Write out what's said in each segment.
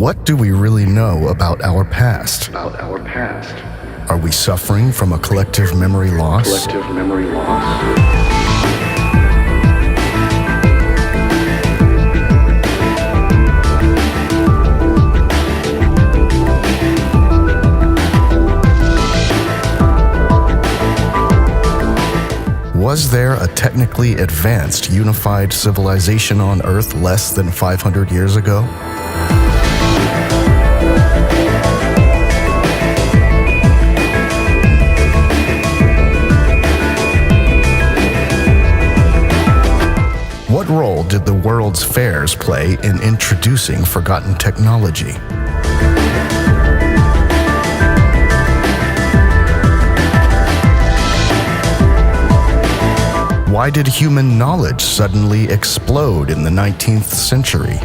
What do we really know about our past? Are we suffering from a collective memory loss? Was there a technically advanced, unified civilization on Earth less than 500 years ago? What role did the world's fairs play in introducing forgotten technology? Why did human knowledge suddenly explode in the 19th century?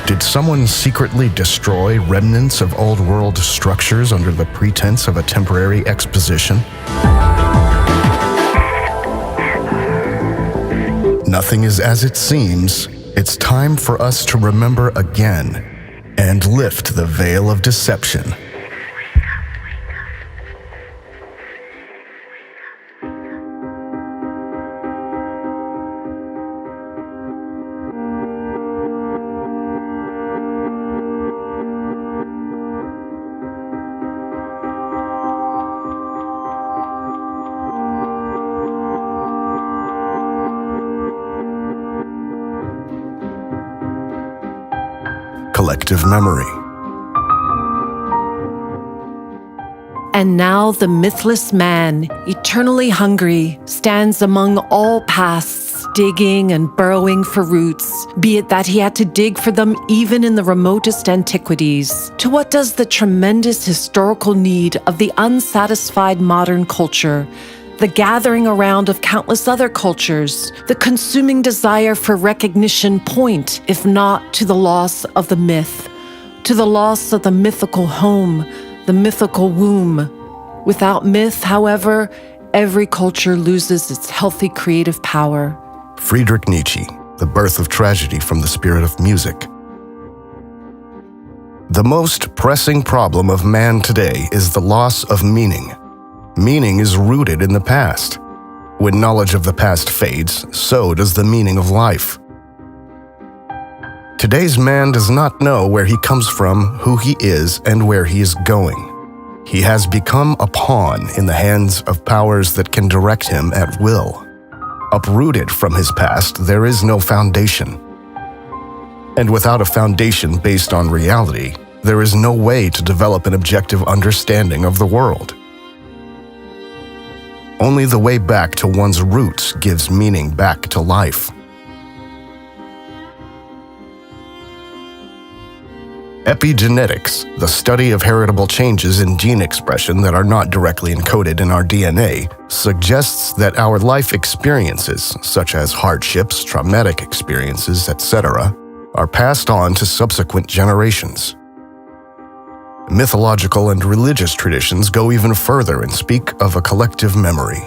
Did someone secretly destroy remnants of old world structures under the pretense of a temporary exposition? Nothing is as it seems. It's time for us to remember again and lift the veil of deception. Collective memory. And now the mythless man, eternally hungry, stands among all pasts, digging and burrowing for roots, be it that he had to dig for them even in the remotest antiquities. To what does the tremendous historical need of the unsatisfied modern culture, the gathering around of countless other cultures, the consuming desire for recognition point, if not to the loss of the myth, to the loss of the mythical home, the mythical womb? Without myth, however, every culture loses its healthy creative power. Friedrich Nietzsche, The Birth of Tragedy from the Spirit of Music. The most pressing problem of man today is the loss of meaning. Meaning is rooted in the past. When knowledge of the past fades, so does the meaning of life. Today's man does not know where he comes from, who he is, and where he is going. He has become a pawn in the hands of powers that can direct him at will. Uprooted from his past, there is no foundation. And without a foundation based on reality, there is no way to develop an objective understanding of the world. Only the way back to one's roots gives meaning back to life. Epigenetics, the study of heritable changes in gene expression that are not directly encoded in our DNA, suggests that our life experiences, such as hardships, traumatic experiences, etc., are passed on to subsequent generations. Mythological and religious traditions go even further and speak of a collective memory.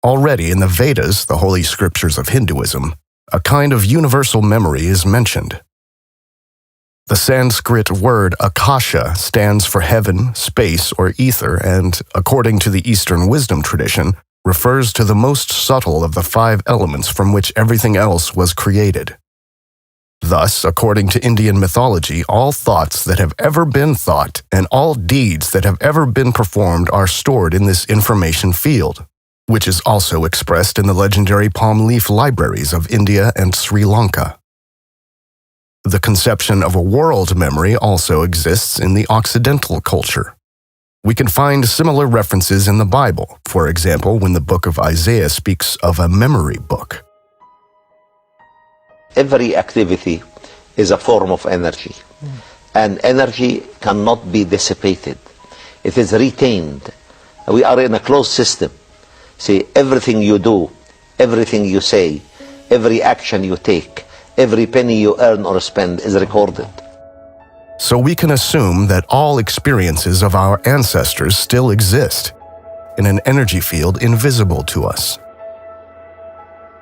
Already in the Vedas, the holy scriptures of Hinduism, a kind of universal memory is mentioned. The Sanskrit word akasha stands for heaven, space, or ether, and, according to the Eastern wisdom tradition, refers to the most subtle of the 5 elements from which everything else was created. Thus, according to Indian mythology, all thoughts that have ever been thought and all deeds that have ever been performed are stored in this information field, which is also expressed in the legendary palm leaf libraries of India and Sri Lanka. The conception of a world memory also exists in the Occidental culture. We can find similar references in the Bible, for example, when the book of Isaiah speaks of a memory book. Every activity is a form of energy, and energy cannot be dissipated. It is retained. We are in a closed system. See, everything you do, everything you say, every action you take, every penny you earn or spend is recorded. So we can assume that all experiences of our ancestors still exist, in an energy field invisible to us.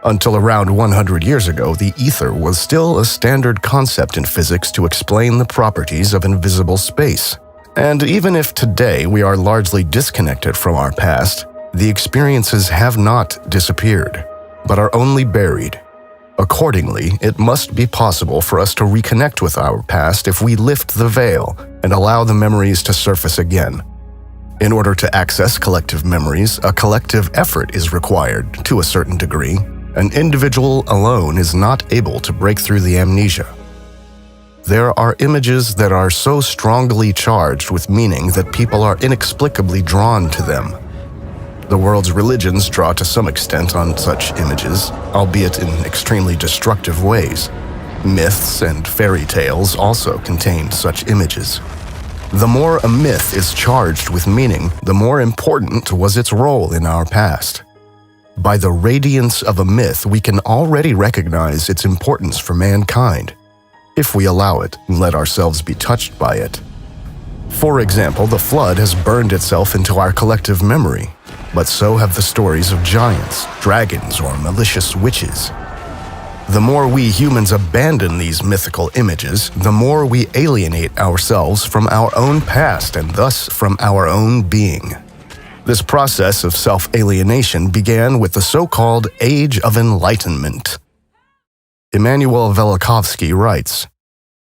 Until around 100 years ago, the ether was still a standard concept in physics to explain the properties of invisible space. And even if today we are largely disconnected from our past, the experiences have not disappeared, but are only buried. Accordingly, it must be possible for us to reconnect with our past if we lift the veil and allow the memories to surface again. In order to access collective memories, a collective effort is required to a certain degree. An individual alone is not able to break through the amnesia. There are images that are so strongly charged with meaning that people are inexplicably drawn to them. The world's religions draw to some extent on such images, albeit in extremely destructive ways. Myths and fairy tales also contain such images. The more a myth is charged with meaning, the more important was its role in our past. By the radiance of a myth, we can already recognize its importance for mankind, if we allow it and let ourselves be touched by it. For example, the flood has burned itself into our collective memory, but so have the stories of giants, dragons, or malicious witches. The more we humans abandon these mythical images, the more we alienate ourselves from our own past and thus from our own being. This process of self-alienation began with the so-called Age of Enlightenment. Immanuel Velikovsky writes,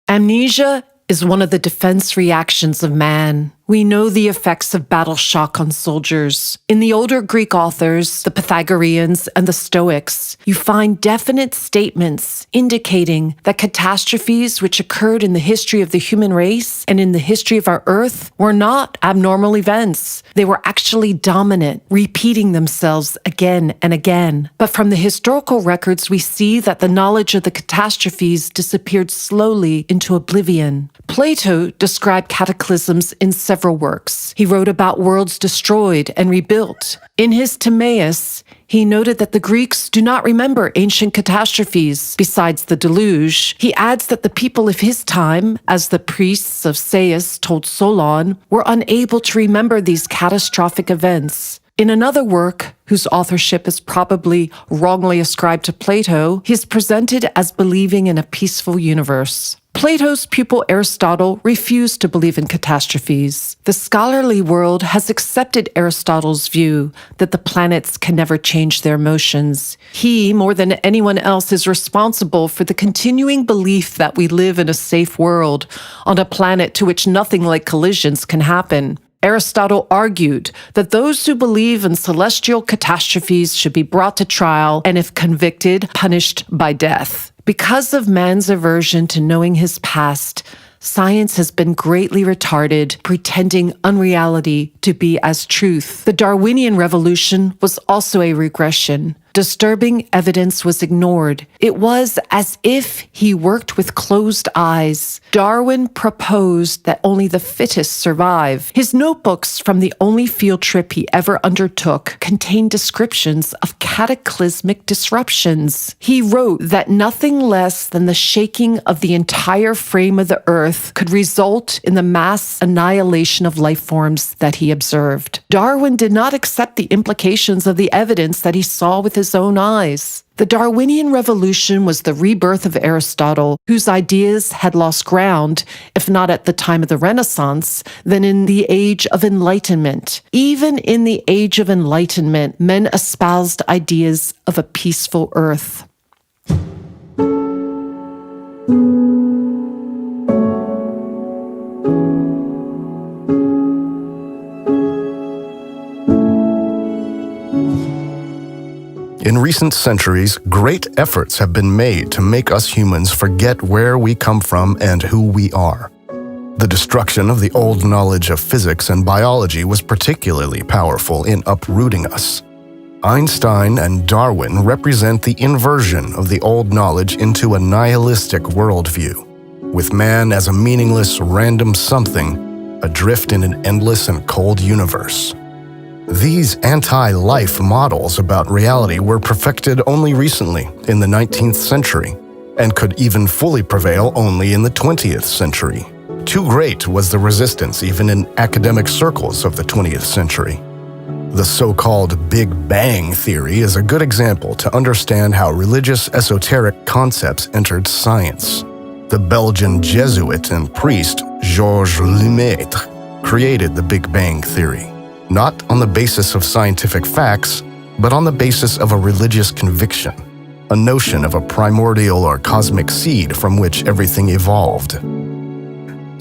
Amnesia is one of the defense reactions of man. We know the effects of battle shock on soldiers. In the older Greek authors, the Pythagoreans and the Stoics, you find definite statements indicating that catastrophes which occurred in the history of the human race and in the history of our Earth were not abnormal events. They were actually dominant, repeating themselves again and again. But from the historical records, we see that the knowledge of the catastrophes disappeared slowly into oblivion. Plato described cataclysms in several works. He wrote about worlds destroyed and rebuilt. In his Timaeus, he noted that the Greeks do not remember ancient catastrophes besides the deluge. He adds that the people of his time, as the priests of Sais told Solon, were unable to remember these catastrophic events. In another work, whose authorship is probably wrongly ascribed to Plato, he is presented as believing in a peaceful universe. Plato's pupil Aristotle refused to believe in catastrophes. The scholarly world has accepted Aristotle's view that the planets can never change their motions. He, more than anyone else, is responsible for the continuing belief that we live in a safe world, on a planet to which nothing like collisions can happen. Aristotle argued that those who believe in celestial catastrophes should be brought to trial and, if convicted, punished by death. Because of man's aversion to knowing his past, science has been greatly retarded, pretending unreality to be as truth. The Darwinian revolution was also a regression. Disturbing evidence was ignored. It was as if he worked with closed eyes. Darwin proposed that only the fittest survive. His notebooks from the only field trip he ever undertook contained descriptions of cataclysmic disruptions. He wrote that nothing less than the shaking of the entire frame of the earth could result in the mass annihilation of life forms that he observed. Darwin did not accept the implications of the evidence that he saw with his own eyes. The Darwinian revolution was the rebirth of Aristotle, whose ideas had lost ground, if not at the time of the Renaissance, then in the Age of Enlightenment. Even in the Age of Enlightenment, men espoused ideas of a peaceful earth. In recent centuries, great efforts have been made to make us humans forget where we come from and who we are. The destruction of the old knowledge of physics and biology was particularly powerful in uprooting us. Einstein and Darwin represent the inversion of the old knowledge into a nihilistic worldview, with man as a meaningless, random something, adrift in an endless and cold universe. These anti-life models about reality were perfected only recently, in the 19th century, and could even fully prevail only in the 20th century. Too great was the resistance even in academic circles of the 20th century. The so-called Big Bang theory is a good example to understand how religious esoteric concepts entered science. The Belgian Jesuit and priest Georges Lemaitre created the Big Bang theory, not on the basis of scientific facts, but on the basis of a religious conviction, a notion of a primordial or cosmic seed from which everything evolved.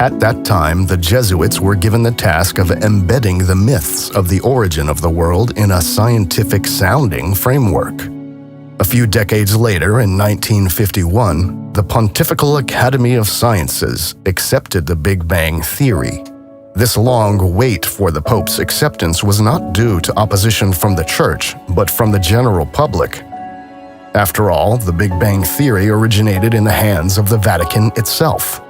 At that time, the Jesuits were given the task of embedding the myths of the origin of the world in a scientific-sounding framework. A few decades later, in 1951, the Pontifical Academy of Sciences accepted the Big Bang theory. This long wait for the Pope's acceptance was not due to opposition from the Church, but from the general public. After all, the Big Bang theory originated in the hands of the Vatican itself.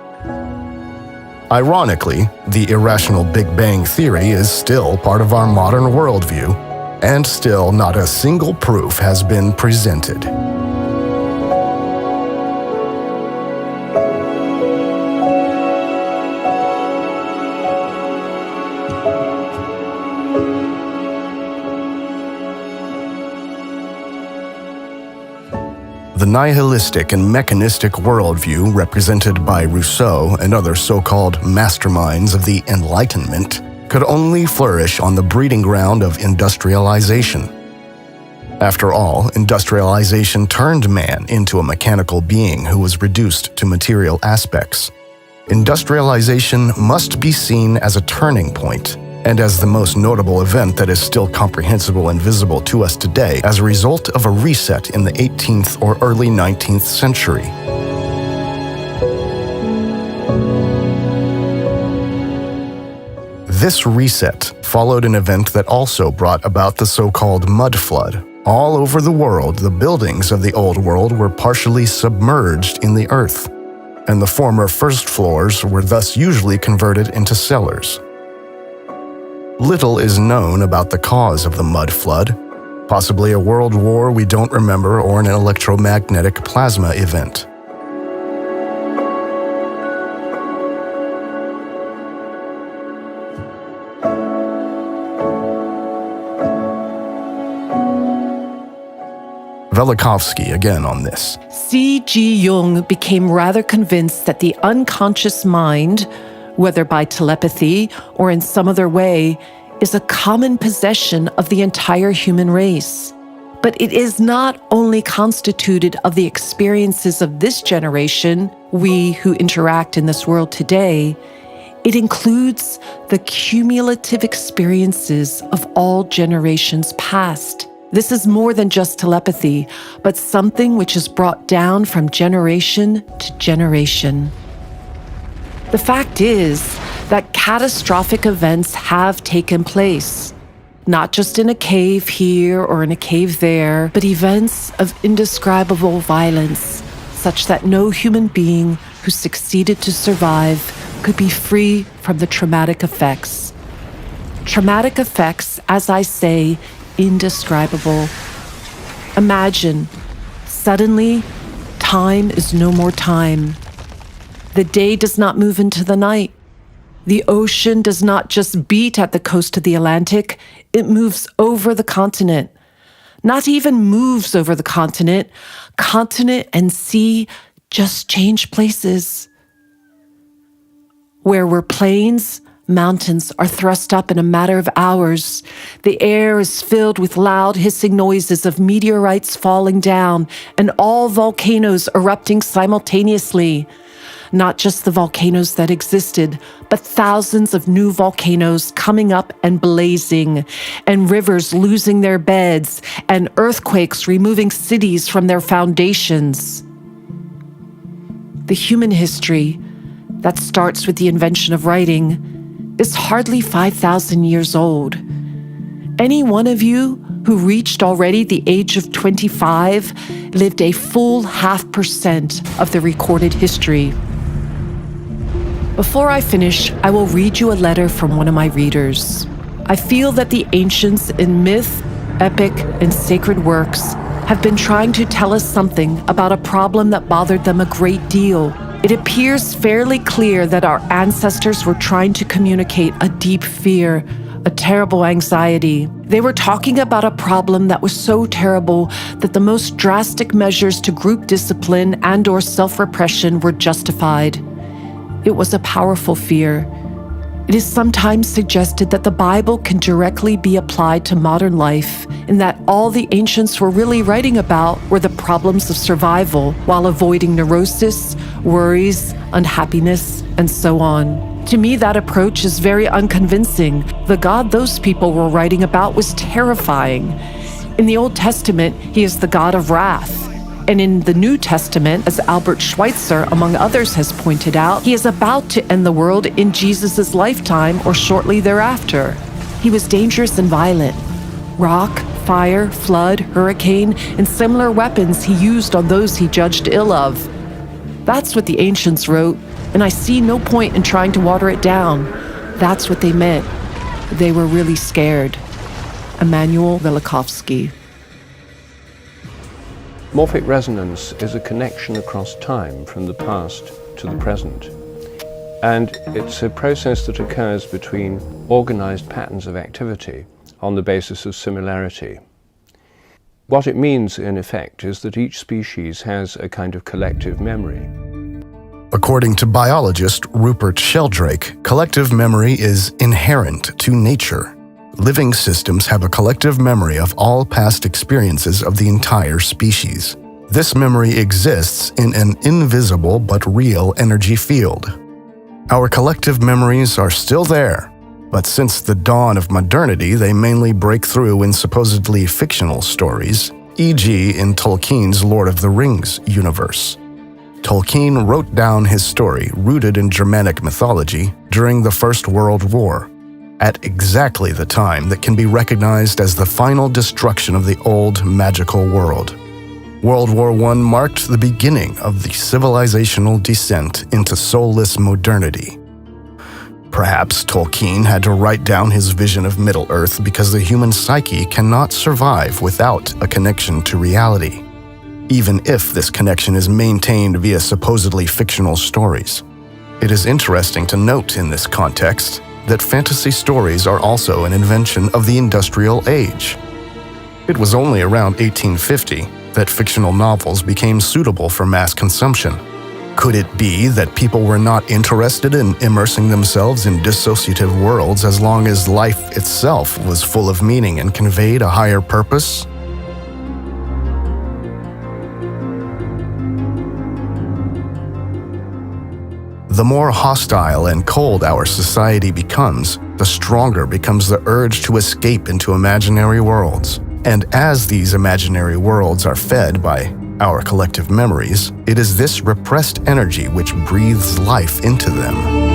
Ironically, the irrational Big Bang theory is still part of our modern worldview, and still not a single proof has been presented. The nihilistic and mechanistic worldview represented by Rousseau and other so-called masterminds of the Enlightenment could only flourish on the breeding ground of industrialization. After all, industrialization turned man into a mechanical being who was reduced to material aspects. Industrialization must be seen as a turning point, and as the most notable event that is still comprehensible and visible to us today as a result of a reset in the 18th or early 19th century. This reset followed an event that also brought about the so-called mud flood. All over the world, the buildings of the old world were partially submerged in the earth, and the former first floors were thus usually converted into cellars. Little is known about the cause of the mud flood, possibly a world war we don't remember or an electromagnetic plasma event. Velikovsky again on this. C.G. Jung became rather convinced that the unconscious mind, whether by telepathy or in some other way, is a common possession of the entire human race. But it is not only constituted of the experiences of this generation, we who interact in this world today, it includes the cumulative experiences of all generations past. This is more than just telepathy, but something which is brought down from generation to generation. The fact is that catastrophic events have taken place, not just in a cave here or in a cave there, but events of indescribable violence, such that no human being who succeeded to survive could be free from the traumatic effects. Traumatic effects, as I say, indescribable. Imagine, suddenly, time is no more time. The day does not move into the night. The ocean does not just beat at the coast of the Atlantic, it moves over the continent. Not even moves over the continent. Continent and sea just change places. Where were plains, mountains are thrust up in a matter of hours. The air is filled with loud hissing noises of meteorites falling down and all volcanoes erupting simultaneously. Not just the volcanoes that existed, but thousands of new volcanoes coming up and blazing, and rivers losing their beds, and earthquakes removing cities from their foundations. The human history that starts with the invention of writing is hardly 5,000 years old. Any one of you who reached already the age of 25 lived a full 0.5% of the recorded history. Before I finish, I will read you a letter from one of my readers. I feel that the ancients in myth, epic, and sacred works have been trying to tell us something about a problem that bothered them a great deal. It appears fairly clear that our ancestors were trying to communicate a deep fear, a terrible anxiety. They were talking about a problem that was so terrible that the most drastic measures to group discipline and/or self-repression were justified. It was a powerful fear. It is sometimes suggested that the Bible can directly be applied to modern life, and that all the ancients were really writing about were the problems of survival while avoiding neurosis, worries, unhappiness, and so on. To me, that approach is very unconvincing. The God those people were writing about was terrifying. In the Old Testament, he is the God of wrath. And in the New Testament, as Albert Schweitzer, among others, has pointed out, he is about to end the world in Jesus' lifetime or shortly thereafter. He was dangerous and violent. Rock, fire, flood, hurricane, and similar weapons he used on those he judged ill of. That's what the ancients wrote, and I see no point in trying to water it down. That's what they meant. They were really scared. Emanuel Velikovsky. Morphic resonance is a connection across time from the past to the present. And it's a process that occurs between organized patterns of activity on the basis of similarity. What it means, in effect, is that each species has a kind of collective memory. According to biologist Rupert Sheldrake, collective memory is inherent to nature. Living systems have a collective memory of all past experiences of the entire species. This memory exists in an invisible but real energy field. Our collective memories are still there, but since the dawn of modernity, they mainly break through in supposedly fictional stories, e.g. in Tolkien's Lord of the Rings universe. Tolkien wrote down his story, rooted in Germanic mythology, during the First World War, at exactly the time that can be recognized as the final destruction of the old magical world. World War I marked the beginning of the civilizational descent into soulless modernity. Perhaps Tolkien had to write down his vision of Middle-earth because the human psyche cannot survive without a connection to reality, even if this connection is maintained via supposedly fictional stories. It is interesting to note in this context that fantasy stories are also an invention of the industrial age. It was only around 1850 that fictional novels became suitable for mass consumption. Could it be that people were not interested in immersing themselves in dissociative worlds as long as life itself was full of meaning and conveyed a higher purpose? The more hostile and cold our society becomes, the stronger becomes the urge to escape into imaginary worlds. And as these imaginary worlds are fed by our collective memories, it is this repressed energy which breathes life into them.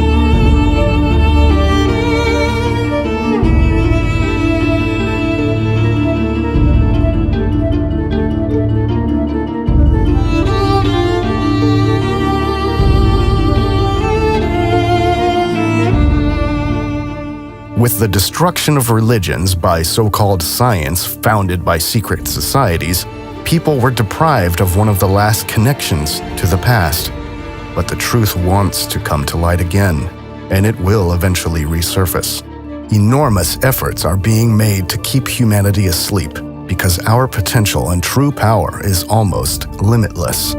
With the destruction of religions by so-called science founded by secret societies, people were deprived of one of the last connections to the past. But the truth wants to come to light again, and it will eventually resurface. Enormous efforts are being made to keep humanity asleep because our potential and true power is almost limitless.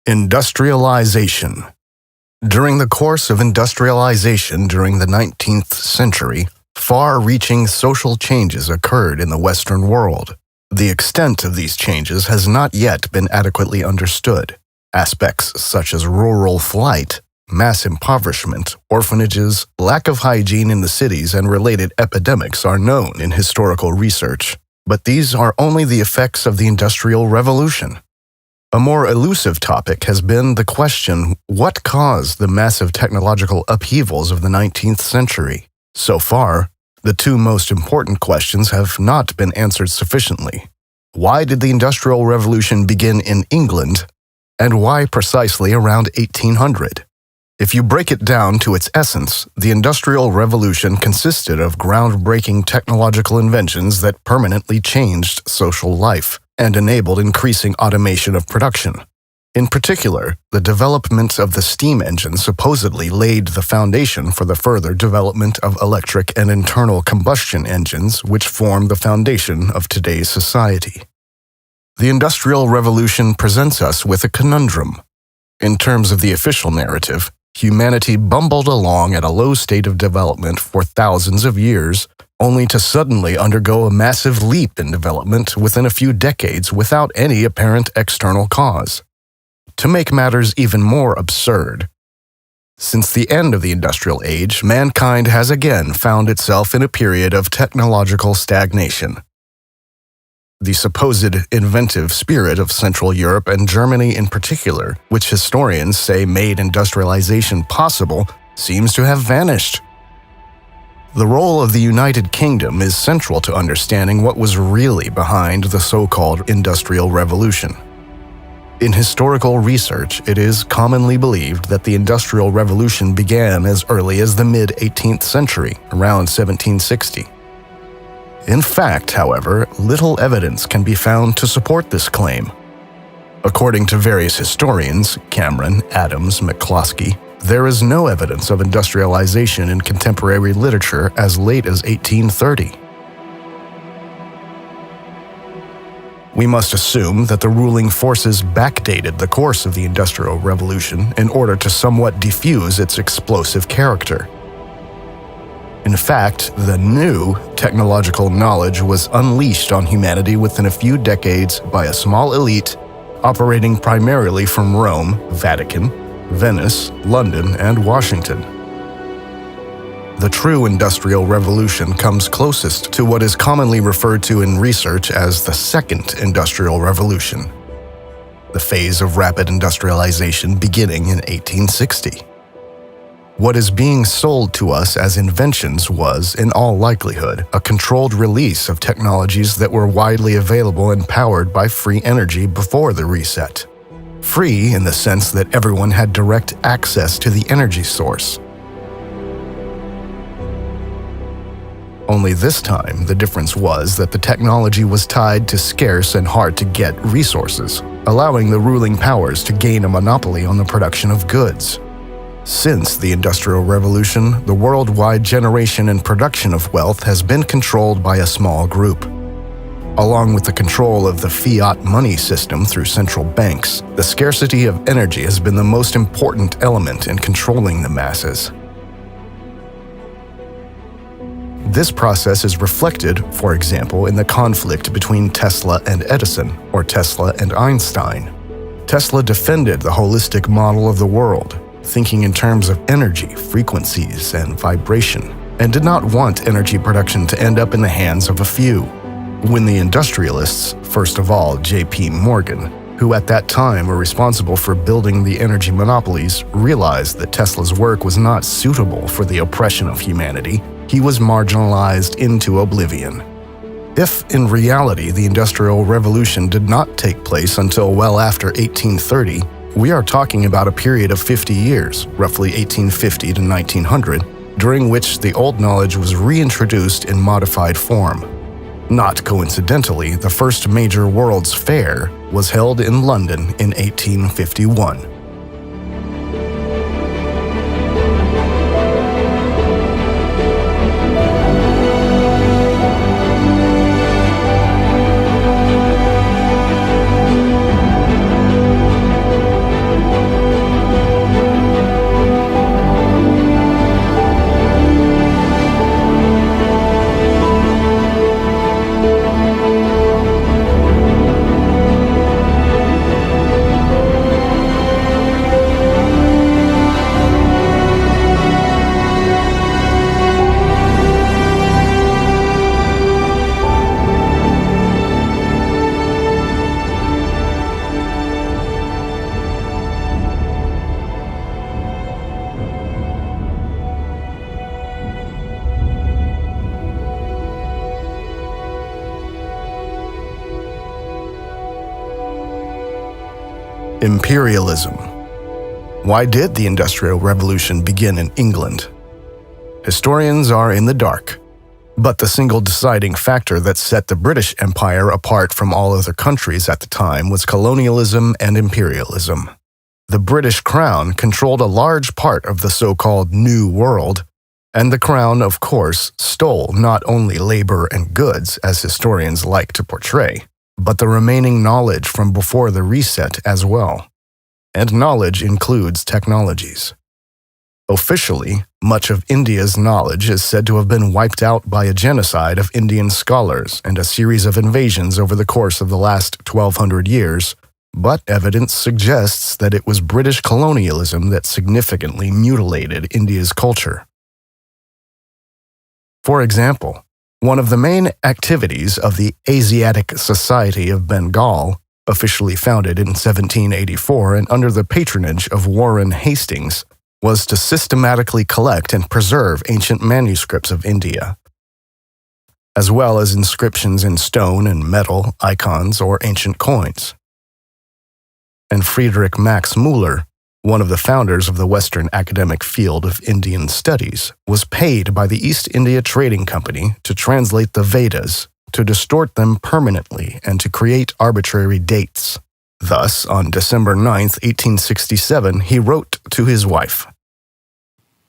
Industrialization. During the course of industrialization during the 19th century, far-reaching social changes occurred in the Western world. The extent of these changes has not yet been adequately understood. Aspects such as rural flight, mass impoverishment, orphanages, lack of hygiene in the cities, and related epidemics are known in historical research. But these are only the effects of the Industrial Revolution. A more elusive topic has been the question, what caused the massive technological upheavals of the 19th century? So far, the two most important questions have not been answered sufficiently. Why did the Industrial Revolution begin in England, and why precisely around 1800? If you break it down to its essence, the Industrial Revolution consisted of groundbreaking technological inventions that permanently changed social life, and enabled increasing automation of production. In particular, the development of the steam engine supposedly laid the foundation for the further development of electric and internal combustion engines, which form the foundation of today's society. The Industrial Revolution presents us with a conundrum. In terms of the official narrative, humanity bumbled along at a low state of development for thousands of years, only to suddenly undergo a massive leap in development within a few decades without any apparent external cause. To make matters even more absurd, since the end of the Industrial Age, mankind has again found itself in a period of technological stagnation. The supposed inventive spirit of Central Europe and Germany in particular, which historians say made industrialization possible, seems to have vanished. The role of the United Kingdom is central to understanding what was really behind the so-called Industrial Revolution. In historical research, it is commonly believed that the Industrial Revolution began as early as the mid-18th century, around 1760. In fact, however, little evidence can be found to support this claim. According to various historians, Cameron, Adams, McCloskey, there is no evidence of industrialization in contemporary literature as late as 1830. We must assume that the ruling forces backdated the course of the Industrial Revolution in order to somewhat diffuse its explosive character. In fact, the new technological knowledge was unleashed on humanity within a few decades by a small elite operating primarily from Rome, Vatican, Venice, London, and Washington. The true Industrial Revolution comes closest to what is commonly referred to in research as the Second Industrial Revolution, the phase of rapid industrialization beginning in 1860. What is being sold to us as inventions was, in all likelihood, a controlled release of technologies that were widely available and powered by free energy before the reset. Free in the sense that everyone had direct access to the energy source. Only this time, the difference was that the technology was tied to scarce and hard-to-get resources, allowing the ruling powers to gain a monopoly on the production of goods. Since the Industrial Revolution, the worldwide generation and production of wealth has been controlled by a small group. Along with the control of the fiat money system through central banks, the scarcity of energy has been the most important element in controlling the masses. This process is reflected, for example, in the conflict between Tesla and Edison, or Tesla and Einstein. Tesla defended the holistic model of the world, thinking in terms of energy, frequencies, and vibration, and did not want energy production to end up in the hands of a few. When the industrialists, first of all J.P. Morgan, who at that time were responsible for building the energy monopolies, realized that Tesla's work was not suitable for the oppression of humanity, he was marginalized into oblivion. If, in reality, the Industrial Revolution did not take place until well after 1830, we are talking about a period of 50 years, roughly 1850 to 1900, during which the old knowledge was reintroduced in modified form. Not coincidentally, the first major World's Fair was held in London in 1851. Imperialism. Why did the Industrial Revolution begin in England? Historians are in the dark. But the single deciding factor that set the British Empire apart from all other countries at the time was colonialism and imperialism. The British Crown controlled a large part of the so-called New World, and the Crown, of course, stole not only labor and goods, as historians like to portray, but the remaining knowledge from before the reset as well. And knowledge includes technologies. Officially, much of India's knowledge is said to have been wiped out by a genocide of Indian scholars and a series of invasions over the course of the last 1,200 years, but evidence suggests that it was British colonialism that significantly mutilated India's culture. For example, one of the main activities of the Asiatic Society of Bengal, officially founded in 1784 and under the patronage of Warren Hastings, was to systematically collect and preserve ancient manuscripts of India, as well as inscriptions in stone and metal, icons, or ancient coins. And Friedrich Max Müller, one of the founders of the Western academic field of Indian studies, was paid by the East India Trading Company to translate the Vedas, to distort them permanently, and to create arbitrary dates. Thus, on December 9, 1867, he wrote to his wife,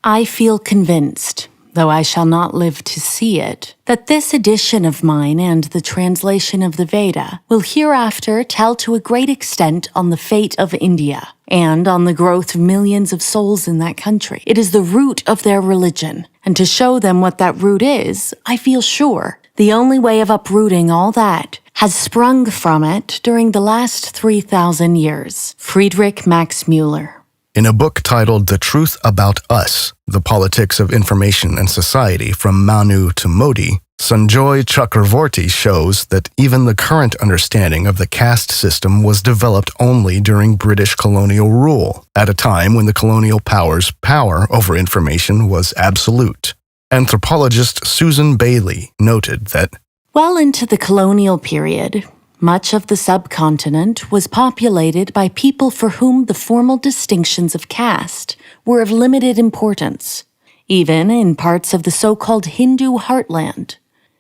I feel convinced, though I shall not live to see it, that this edition of mine and the translation of the Veda will hereafter tell to a great extent on the fate of India and on the growth of millions of souls in that country. It is the root of their religion, and to show them what that root is, I feel sure the only way of uprooting all that has sprung from it during the last 3,000 years. Friedrich Max Müller. In a book titled The Truth About Us, The Politics of Information and Society from Manu to Modi, Sanjoy Chakravorty shows that even the current understanding of the caste system was developed only during British colonial rule, at a time when the colonial powers' power over information was absolute. Anthropologist Susan Bailey noted that, well into the colonial period, much of the subcontinent was populated by people for whom the formal distinctions of caste were of limited importance, even in parts of the so-called Hindu heartland.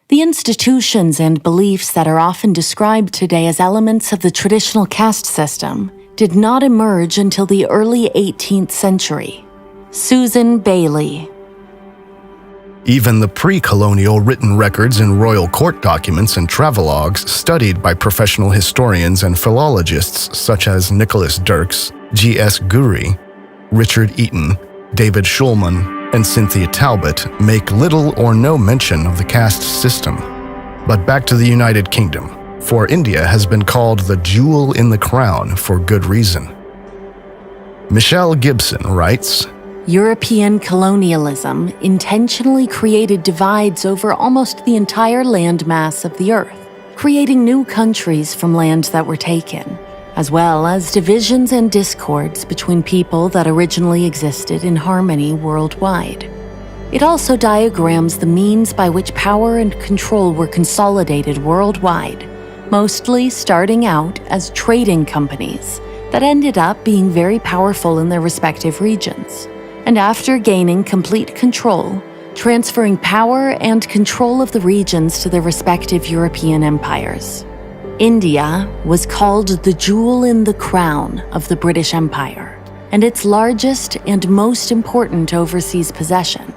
The institutions and beliefs that are often described today as elements of the traditional caste system did not emerge until the early 18th century. Susan Bailey. even the pre-colonial written records in royal court documents and travelogues studied by professional historians and philologists such as Nicholas Dirks, G.S. Guri, Richard Eaton, David Schulman, and Cynthia Talbot make little or no mention of the caste system. But back to the United Kingdom, for India has been called the jewel in the crown for good reason. Michelle Gibson writes, European colonialism intentionally created divides over almost the entire landmass of the earth, creating new countries from lands that were taken, as well as divisions and discords between people that originally existed in harmony worldwide. It also diagrams the means by which power and control were consolidated worldwide, mostly starting out as trading companies that ended up being very powerful in their respective regions. And after gaining complete control, transferring power and control of the regions to their respective European empires. India was called the jewel in the crown of the British Empire, and its largest and most important overseas possession.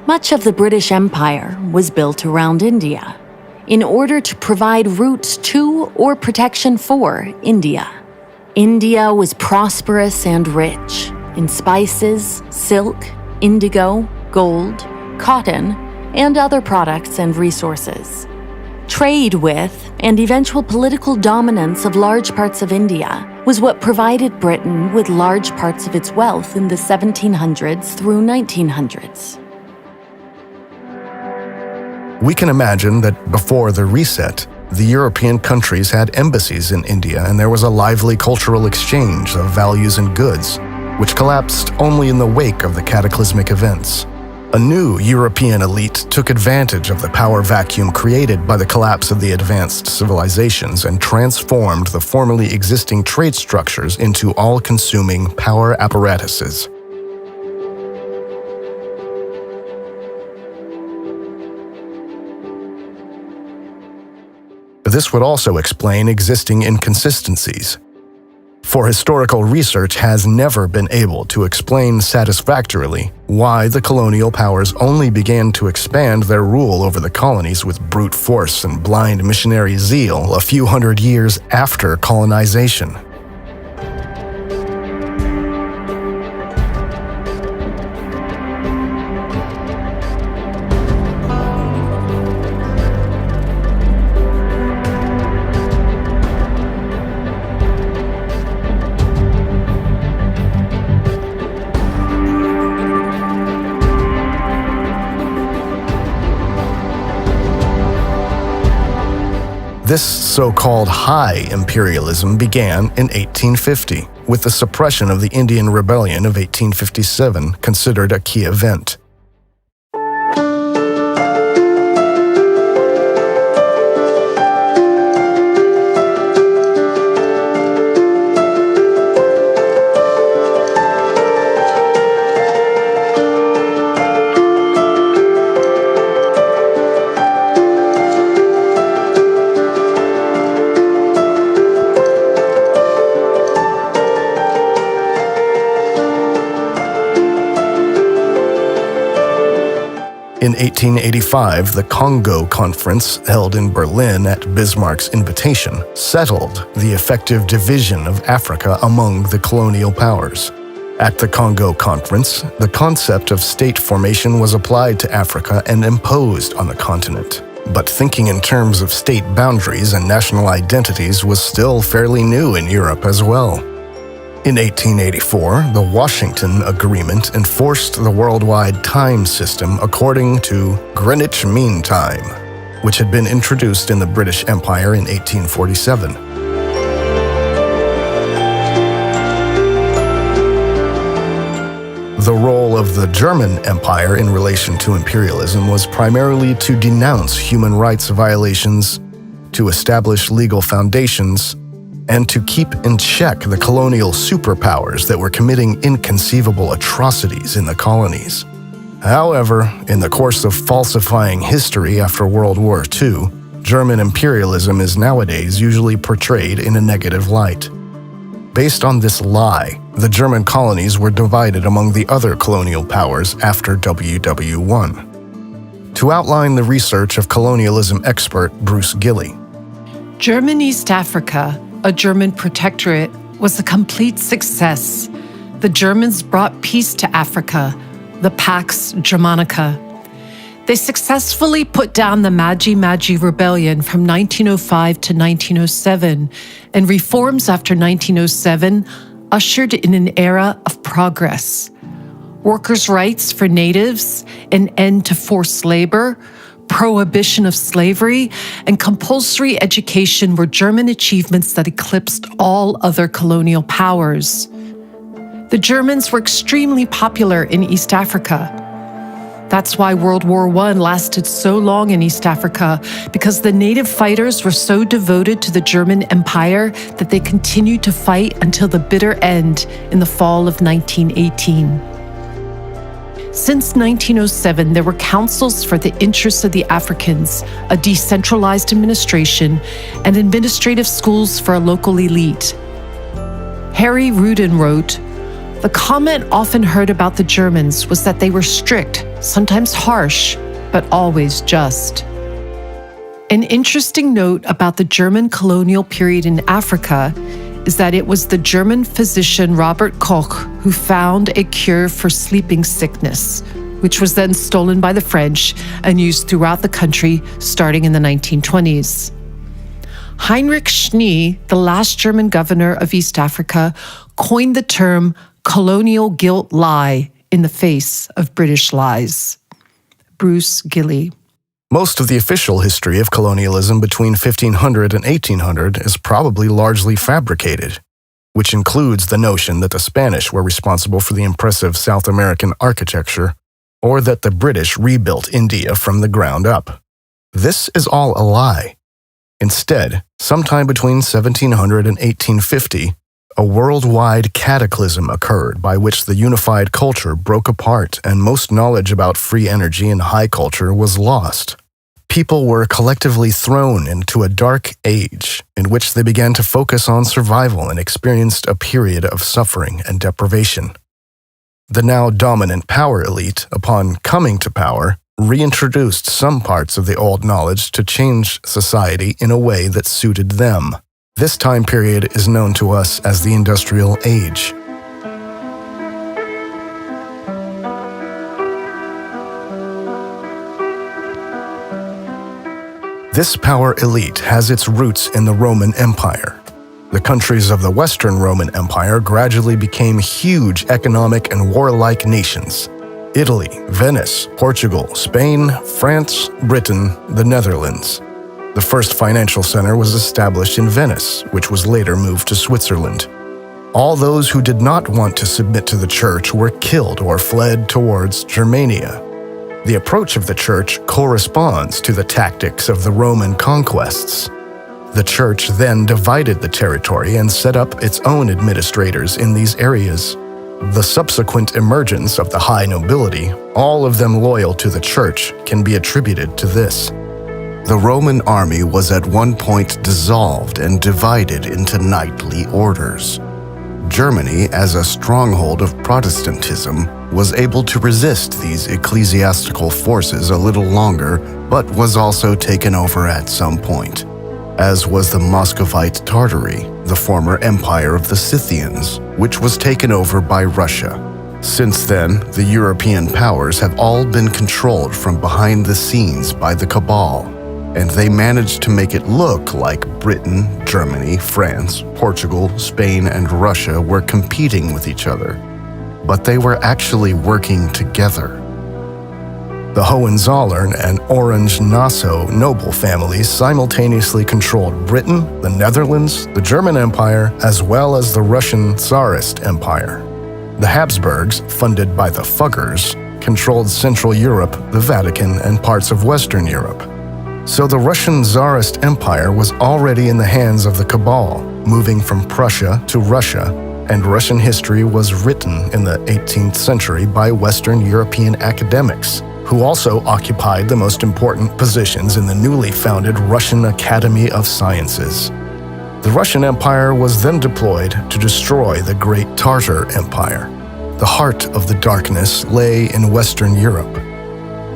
Much of the British Empire was built around India, in order to provide routes to or protection for India. India was prosperous and rich in spices, silk, indigo, gold, cotton, and other products and resources. Trade with and eventual political dominance of large parts of India was what provided Britain with large parts of its wealth in the 1700s through 1900s. We can imagine that before the reset, the European countries had embassies in India and there was a lively cultural exchange of values and goods, which collapsed only in the wake of the cataclysmic events. A new European elite took advantage of the power vacuum created by the collapse of the advanced civilizations and transformed the formerly existing trade structures into all-consuming power apparatuses. This would also explain existing inconsistencies. For historical research has never been able to explain satisfactorily why the colonial powers only began to expand their rule over the colonies with brute force and blind missionary zeal a few hundred years after colonization. This so-called high imperialism began in 1850, with the suppression of the Indian Rebellion of 1857 considered a key event. In 1885, the Congo Conference, held in Berlin at Bismarck's invitation, settled the effective division of Africa among the colonial powers. At the Congo Conference, the concept of state formation was applied to Africa and imposed on the continent. But thinking in terms of state boundaries and national identities was still fairly new in Europe as well. In 1884, the Washington Agreement enforced the worldwide time system according to Greenwich Mean Time, which had been introduced in the British Empire in 1847. The role of the German Empire in relation to imperialism was primarily to denounce human rights violations, to establish legal foundations, and to keep in check the colonial superpowers that were committing inconceivable atrocities in the colonies. However, in the course of falsifying history after World War II, German imperialism is nowadays usually portrayed in a negative light. Based on this lie, the German colonies were divided among the other colonial powers after WW1. To outline the research of colonialism expert Bruce Gilley. German East Africa, a German protectorate, was a complete success. The Germans brought peace to Africa, the Pax Germanica. They successfully put down the Maji Rebellion from 1905 to 1907, and reforms after 1907 ushered in an era of progress. Workers' rights for natives, an end to forced labor, prohibition of slavery, and compulsory education were German achievements that eclipsed all other colonial powers. The Germans were extremely popular in East Africa. That's why World War I lasted so long in East Africa, because the native fighters were so devoted to the German Empire that they continued to fight until the bitter end in the fall of 1918. Since 1907, there were councils for the interests of the Africans, a decentralized administration, and administrative schools for a local elite. Harry Rudin wrote, "The comment often heard about the Germans was that they were strict, sometimes harsh, but always just." An interesting note about the German colonial period in Africa is that it was the German physician Robert Koch who found a cure for sleeping sickness, which was then stolen by the French and used throughout the country starting in the 1920s. Heinrich Schnee, the last German governor of East Africa, coined the term colonial guilt lie in the face of British lies. Bruce Gilley. Most of the official history of colonialism between 1500 and 1800 is probably largely fabricated, which includes the notion that the Spanish were responsible for the impressive South American architecture, or that the British rebuilt India from the ground up. This is all a lie. Instead, sometime between 1700 and 1850, a worldwide cataclysm occurred by which the unified culture broke apart and most knowledge about free energy and high culture was lost. people were collectively thrown into a dark age in which they began to focus on survival and experienced a period of suffering and deprivation. The now dominant power elite, upon coming to power, reintroduced some parts of the old knowledge to change society in a way that suited them. This time period is known to us as the Industrial Age. This power elite has its roots in the Roman Empire. The countries of the Western Roman Empire gradually became huge economic and warlike nations. Italy, Venice, Portugal, Spain, France, Britain, the Netherlands. The first financial center was established in Venice, which was later moved to Switzerland. All those who did not want to submit to the church were killed or fled towards Germania. The approach of the church corresponds to the tactics of the Roman conquests. The church then divided the territory and set up its own administrators in these areas. The subsequent emergence of the high nobility, all of them loyal to the church, can be attributed to this. The Roman army was at one point dissolved and divided into knightly orders. Germany, as a stronghold of Protestantism, was able to resist these ecclesiastical forces a little longer, but was also taken over at some point, as was the Muscovite Tartary, the former empire of the Scythians, which was taken over by Russia. Since then, the European powers have all been controlled from behind the scenes by the cabal, and they managed to make it look like Britain, Germany, France, Portugal, Spain, and Russia were competing with each other. But they were actually working together. The Hohenzollern and Orange-Nassau noble families simultaneously controlled Britain, the Netherlands, the German Empire, as well as the Russian Tsarist Empire. The Habsburgs, funded by the Fuggers, controlled Central Europe, the Vatican, and parts of Western Europe. So the Russian Tsarist Empire was already in the hands of the cabal, moving from Prussia to Russia, and Russian history was written in the 18th century by Western European academics, who also occupied the most important positions in the newly founded Russian Academy of Sciences. The Russian Empire was then deployed to destroy the Great Tartar Empire. The heart of the darkness lay in Western Europe.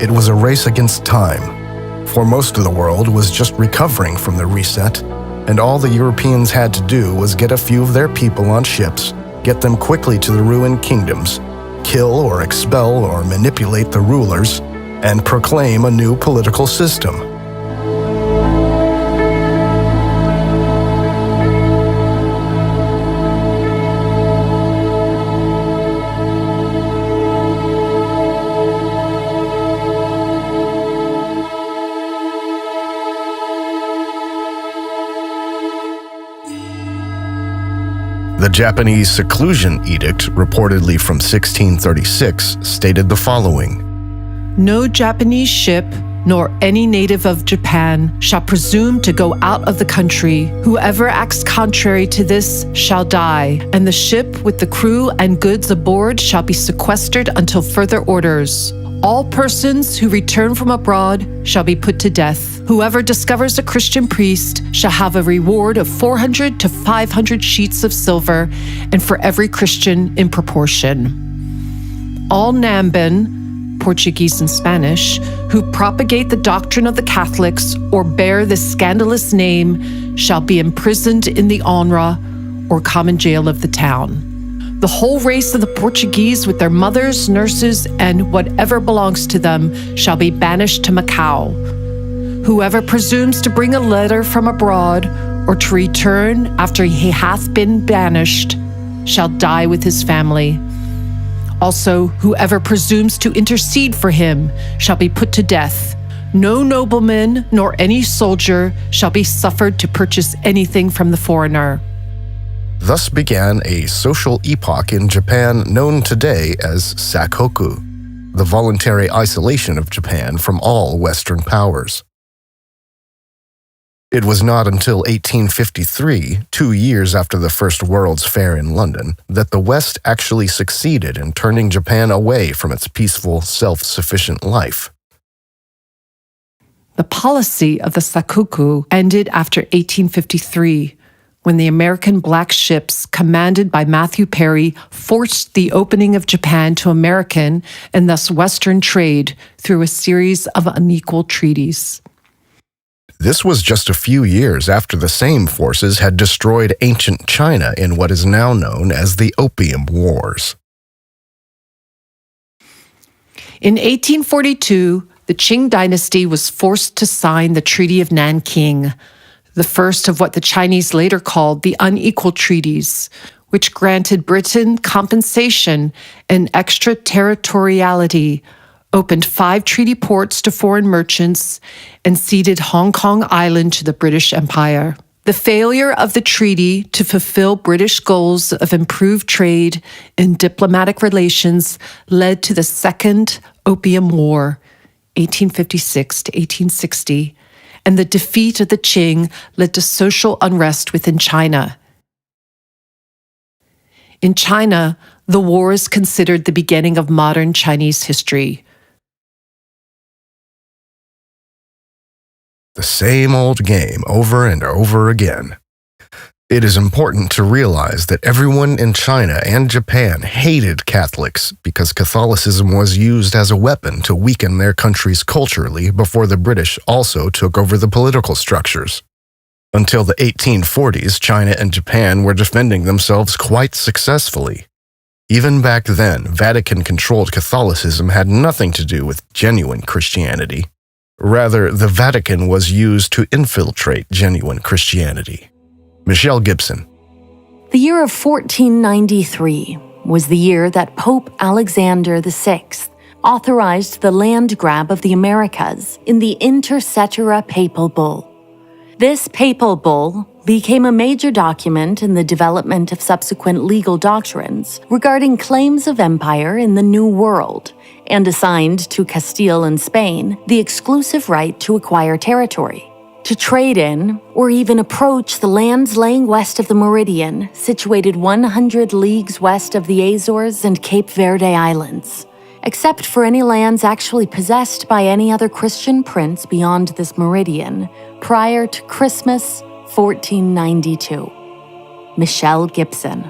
It was a race against time, for most of the world was just recovering from the reset, and all the Europeans had to do was get a few of their people on ships, get them quickly to the ruined kingdoms, kill or expel or manipulate the rulers, and proclaim a new political system. The Japanese Seclusion Edict, reportedly from 1636, stated the following: No Japanese ship, nor any native of Japan, shall presume to go out of the country. Whoever acts contrary to this shall die, and the ship with the crew and goods aboard shall be sequestered until further orders. All persons who return from abroad shall be put to death. Whoever discovers a Christian priest shall have a reward of 400 to 500 sheets of silver, and for every Christian in proportion. All Namban, Portuguese and Spanish, who propagate the doctrine of the Catholics or bear this scandalous name shall be imprisoned in the Onra, or common jail of the town. The whole race of the Portuguese with their mothers, nurses, and whatever belongs to them shall be banished to Macau. Whoever presumes to bring a letter from abroad or to return after he hath been banished shall die with his family. Also, whoever presumes to intercede for him shall be put to death. No nobleman nor any soldier shall be suffered to purchase anything from the foreigner. Thus began a social epoch in Japan known today as Sakoku, the voluntary isolation of Japan from all Western powers. It was not until 1853, 2 years after the First World's Fair in London, that the West actually succeeded in turning Japan away from its peaceful, self-sufficient life. The policy of the Sakoku ended after 1853, when the American black ships commanded by Matthew Perry forced the opening of Japan to American and thus Western trade through a series of unequal treaties. This was just a few years after the same forces had destroyed ancient China in what is now known as the Opium Wars. In 1842, the Qing dynasty was forced to sign the Treaty of Nanking, the first of what the Chinese later called the unequal treaties, which granted Britain compensation and extraterritoriality, opened 5 treaty ports to foreign merchants, and ceded Hong Kong Island to the British Empire. The failure of the treaty to fulfill British goals of improved trade and diplomatic relations led to the Second Opium War, 1856 to 1860, and the defeat of the Qing led to social unrest within China. In China, the war is considered the beginning of modern Chinese history. The same old game over and over again. It is important to realize that everyone in China and Japan hated Catholics because Catholicism was used as a weapon to weaken their countries culturally before the British also took over the political structures. Until the 1840s, China and Japan were defending themselves quite successfully. Even back then, Vatican-controlled Catholicism had nothing to do with genuine Christianity. Rather, the Vatican was used to infiltrate genuine Christianity. Michelle Gibson. The year of 1493 was the year that Pope Alexander VI authorized the land grab of the Americas in the Inter Cetera Papal Bull. This papal bull became a major document in the development of subsequent legal doctrines regarding claims of empire in the New World, and assigned to Castile and Spain the exclusive right to acquire territory, to trade in, or even approach the lands laying west of the meridian, situated 100 leagues west of the Azores and Cape Verde Islands, except for any lands actually possessed by any other Christian prince beyond this meridian, prior to Christmas 1492. Michelle Gibson.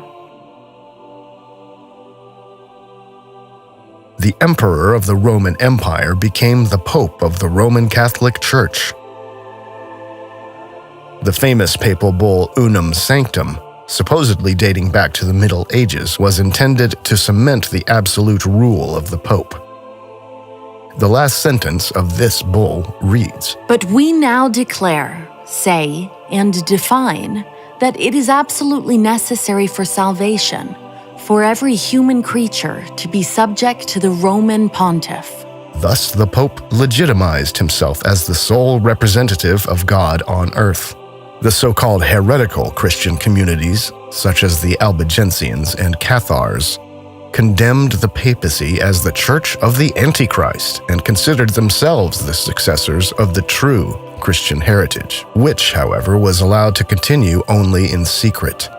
The emperor of the Roman Empire became the Pope of the Roman Catholic Church. The famous papal bull Unum Sanctum, supposedly dating back to the Middle Ages, was intended to cement the absolute rule of the Pope. The last sentence of this bull reads, "But we now declare, say, and define that it is absolutely necessary for salvation for every human creature to be subject to the Roman Pontiff." Thus, the Pope legitimized himself as the sole representative of God on earth. The so-called heretical Christian communities, such as the Albigensians and Cathars, condemned the papacy as the Church of the Antichrist and considered themselves the successors of the true Christian heritage, which, however, was allowed to continue only in secret.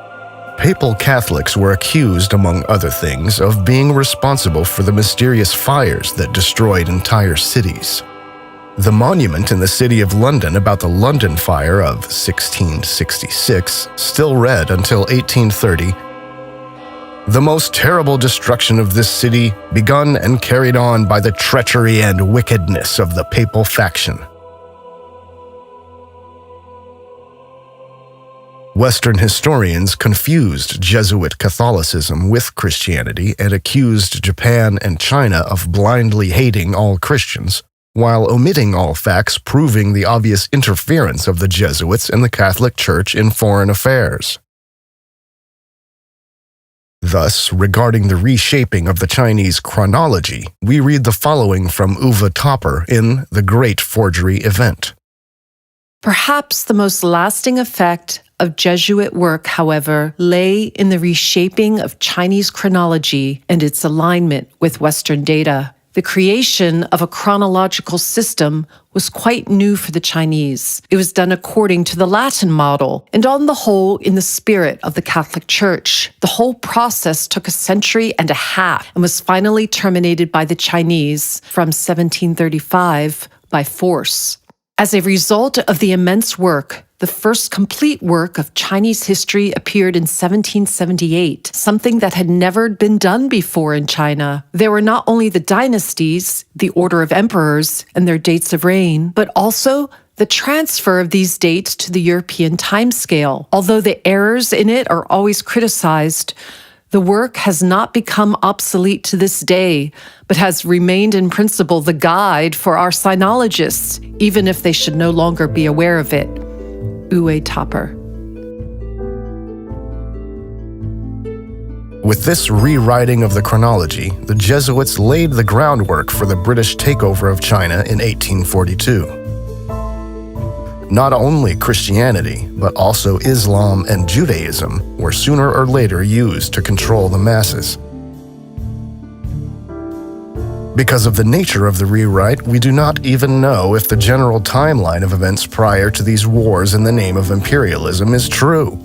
Papal Catholics were accused, among other things, of being responsible for the mysterious fires that destroyed entire cities. The monument in the city of London about the London Fire of 1666 still read until 1830, "The most terrible destruction of this city, begun and carried on by the treachery and wickedness of the papal faction." Western historians confused Jesuit Catholicism with Christianity and accused Japan and China of blindly hating all Christians, while omitting all facts proving the obvious interference of the Jesuits and the Catholic Church in foreign affairs. Thus, regarding the reshaping of the Chinese chronology, we read the following from Uwe Topper in The Great Forgery Event. Perhaps the most lasting effect of Jesuit work, however, lay in the reshaping of Chinese chronology and its alignment with Western data. The creation of a chronological system was quite new for the Chinese. It was done according to the Latin model, and on the whole, in the spirit of the Catholic Church. The whole process took a century and a half and was finally terminated by the Chinese from 1735 by force. As a result of the immense work, the first complete work of Chinese history appeared in 1778, something that had never been done before in China. There were not only the dynasties, the order of emperors, and their dates of reign, but also the transfer of these dates to the European timescale. Although the errors in it are always criticized, the work has not become obsolete to this day, but has remained in principle the guide for our sinologists, even if they should no longer be aware of it. Uwe Topper. With this rewriting of the chronology, the Jesuits laid the groundwork for the British takeover of China in 1842. Not only Christianity, but also Islam and Judaism were sooner or later used to control the masses. Because of the nature of the rewrite, we do not even know if the general timeline of events prior to these wars in the name of imperialism is true.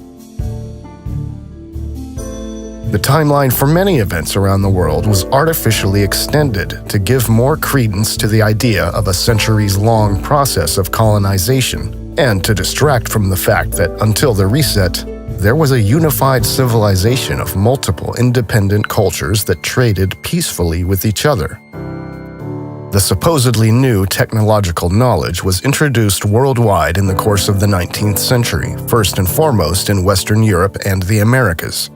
The timeline for many events around the world was artificially extended to give more credence to the idea of a centuries-long process of colonization, and to distract from the fact that until the reset, there was a unified civilization of multiple independent cultures that traded peacefully with each other. The supposedly new technological knowledge was introduced worldwide in the course of the 19th century, first and foremost in Western Europe and the Americas.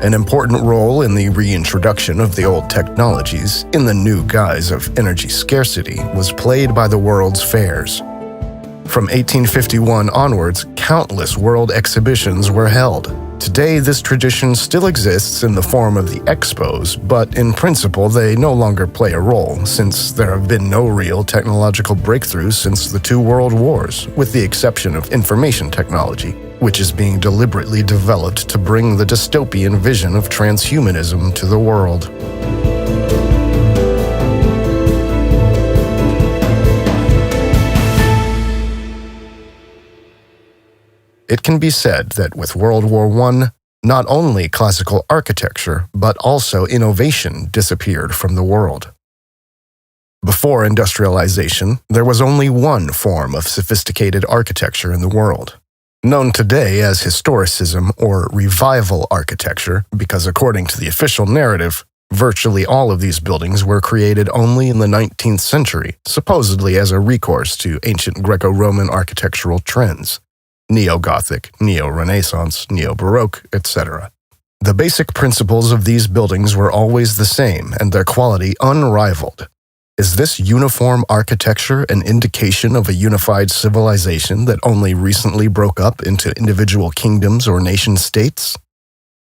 An important role in the reintroduction of the old technologies, in the new guise of energy scarcity, was played by the world's fairs. From 1851 onwards, countless world exhibitions were held. Today, this tradition still exists in the form of the expos, but in principle, they no longer play a role, since there have been no real technological breakthroughs since the two world wars, with the exception of information technology, which is being deliberately developed to bring the dystopian vision of transhumanism to the world. It can be said that with World War I, not only classical architecture, but also innovation disappeared from the world. Before industrialization, there was only one form of sophisticated architecture in the world, known today as historicism or revival architecture, because according to the official narrative, virtually all of these buildings were created only in the 19th century, supposedly as a recourse to ancient Greco-Roman architectural trends. Neo-Gothic, Neo-Renaissance, Neo-Baroque, etc. The basic principles of these buildings were always the same and their quality unrivaled. Is this uniform architecture an indication of a unified civilization that only recently broke up into individual kingdoms or nation-states?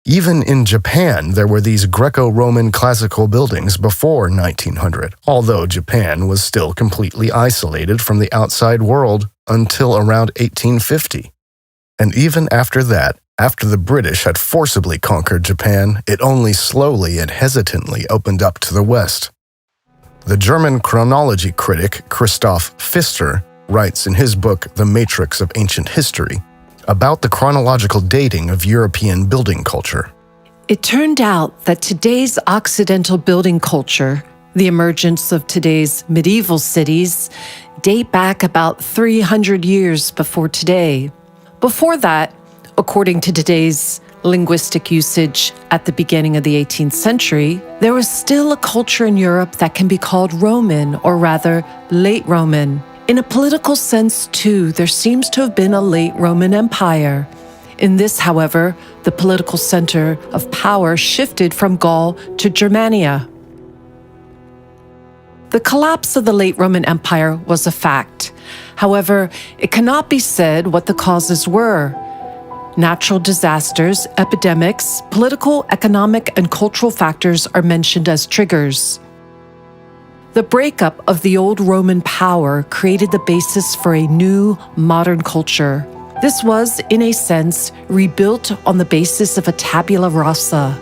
Even in Japan, there were these Greco-Roman classical buildings before 1900, although Japan was still completely isolated from the outside world until around 1850. And even after that, after the British had forcibly conquered Japan, it only slowly and hesitantly opened up to the West. The German chronology critic Christoph Pfister writes in his book The Matrix of Ancient History about the chronological dating of European building culture. It turned out that today's Occidental building culture, the emergence of today's medieval cities, date back about 300 years before today. Before that, according to today's linguistic usage at the beginning of the 18th century, there was still a culture in Europe that can be called Roman, or rather, late Roman. In a political sense, too, there seems to have been a late Roman Empire. In this, however, the political center of power shifted from Gaul to Germania. The collapse of the late Roman Empire was a fact. However, it cannot be said what the causes were. Natural disasters, epidemics, political, economic, and cultural factors are mentioned as triggers. The breakup of the old Roman power created the basis for a new, modern culture. This was, in a sense, rebuilt on the basis of a tabula rasa.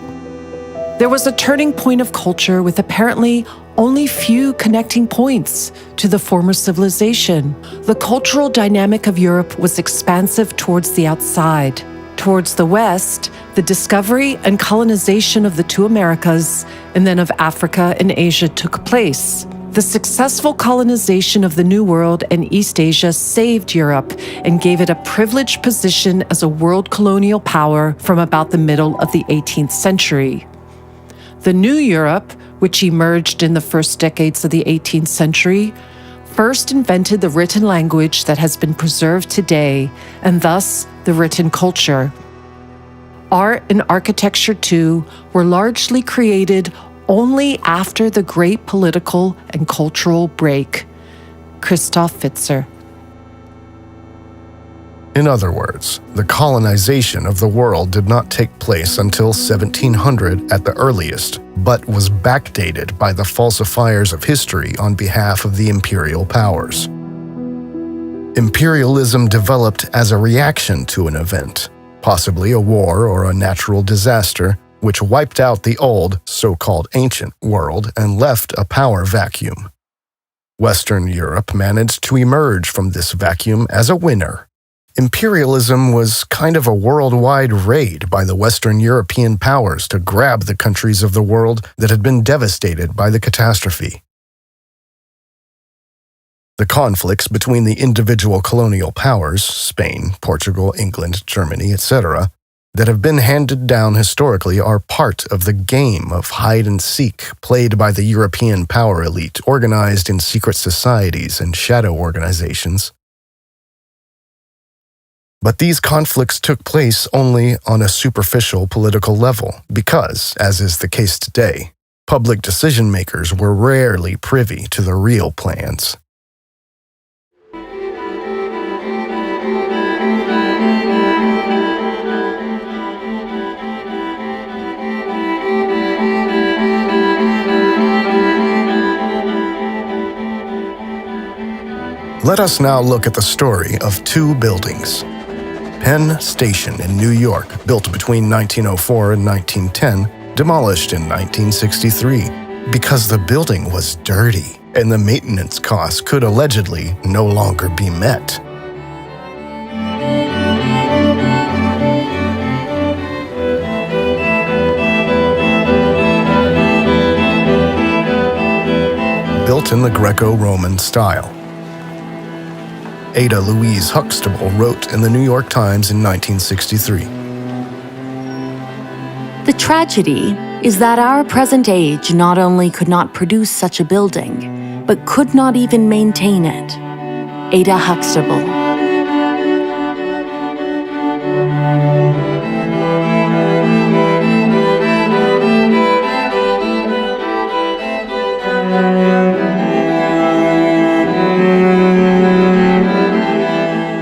There was a turning point of culture with apparently only few connecting points to the former civilization. The cultural dynamic of Europe was expansive towards the outside. Towards the west, the discovery and colonization of the two Americas and then of Africa and Asia took place. The successful colonization of the New World and East Asia saved Europe and gave it a privileged position as a world colonial power from about the middle of the 18th century. The New Europe, which emerged in the first decades of the 18th century, first invented the written language that has been preserved today, and thus the written culture. Art and architecture, too, were largely created only after the great political and cultural break. Christoph Fitzer. In other words, the colonization of the world did not take place until 1700 at the earliest, but was backdated by the falsifiers of history on behalf of the imperial powers. Imperialism developed as a reaction to an event, possibly a war or a natural disaster, which wiped out the old, so-called ancient world and left a power vacuum. Western Europe managed to emerge from this vacuum as a winner. Imperialism was kind of a worldwide raid by the Western European powers to grab the countries of the world that had been devastated by the catastrophe. The conflicts between the individual colonial powers, Spain, Portugal, England, Germany, etc., that have been handed down historically are part of the game of hide-and-seek played by the European power elite organized in secret societies and shadow organizations. But these conflicts took place only on a superficial political level because, as is the case today, public decision-makers were rarely privy to the real plans. Let us now look at the story of two buildings. Penn Station in New York, built between 1904 and 1910, demolished in 1963 because the building was dirty and the maintenance costs could allegedly no longer be met. Built in the Greco-Roman style. Ada Louise Huxtable wrote in the New York Times in 1963. The tragedy is that our present age not only could not produce such a building, but could not even maintain it. Ada Huxtable.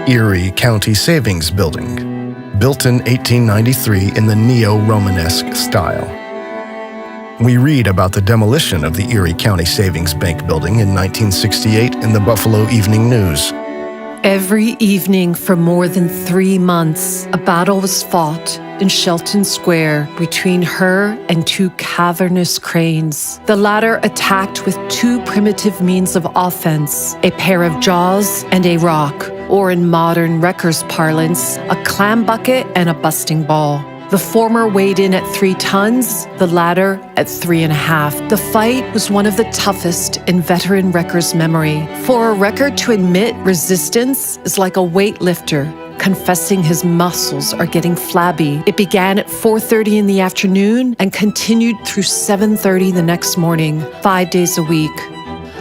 Erie County Savings Building, built in 1893 in the neo-Romanesque style. We read about the demolition of the Erie County Savings Bank building in 1968 in the Buffalo Evening News. Every evening for more than 3 months, a battle was fought in Shelton Square between her and two cavernous cranes. The latter attacked with two primitive means of offense, a pair of jaws and a rock, or in modern wreckers' parlance, a clam bucket and a busting ball. The former weighed in at 3 tons, the latter at 3.5. The fight was one of the toughest in veteran wreckers' memory. For a wrecker to admit resistance is like a weightlifter confessing his muscles are getting flabby. It began at 4:30 in the afternoon and continued through 7:30 the next morning, 5 days a week.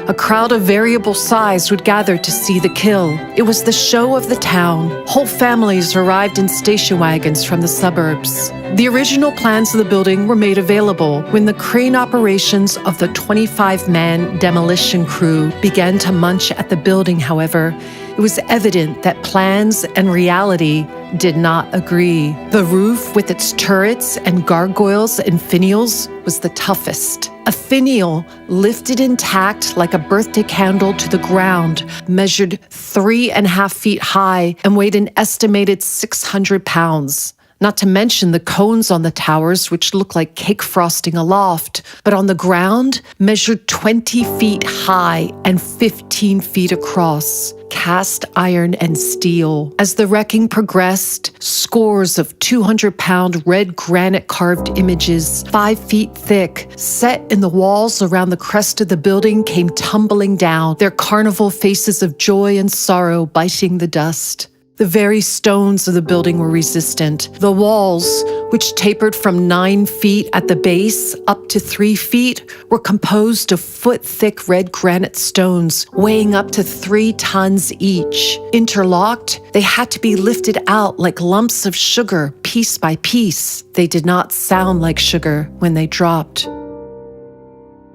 A crowd of variable size would gather to see the kill. It was the show of the town. Whole families arrived in station wagons from the suburbs. The original plans of the building were made available when the crane operations of the 25-man demolition crew began to munch at the building, however. It was evident that plans and reality did not agree. The roof, with its turrets and gargoyles and finials, was the toughest. A finial, lifted intact like a birthday candle to the ground, measured 3.5 feet high and weighed an estimated 600 pounds. not to mention the cones on the towers, which look like cake frosting aloft, but on the ground measured 20 feet high and 15 feet across, cast iron and steel. As the wrecking progressed, scores of 200-pound red granite carved images, 5 feet thick, set in the walls around the crest of the building, came tumbling down, their carnival faces of joy and sorrow biting the dust. The very stones of the building were resistant. The walls, which tapered from 9 feet at the base up to 3 feet, were composed of foot-thick red granite stones weighing up to 3 tons each. Interlocked, they had to be lifted out like lumps of sugar, piece by piece. They did not sound like sugar when they dropped.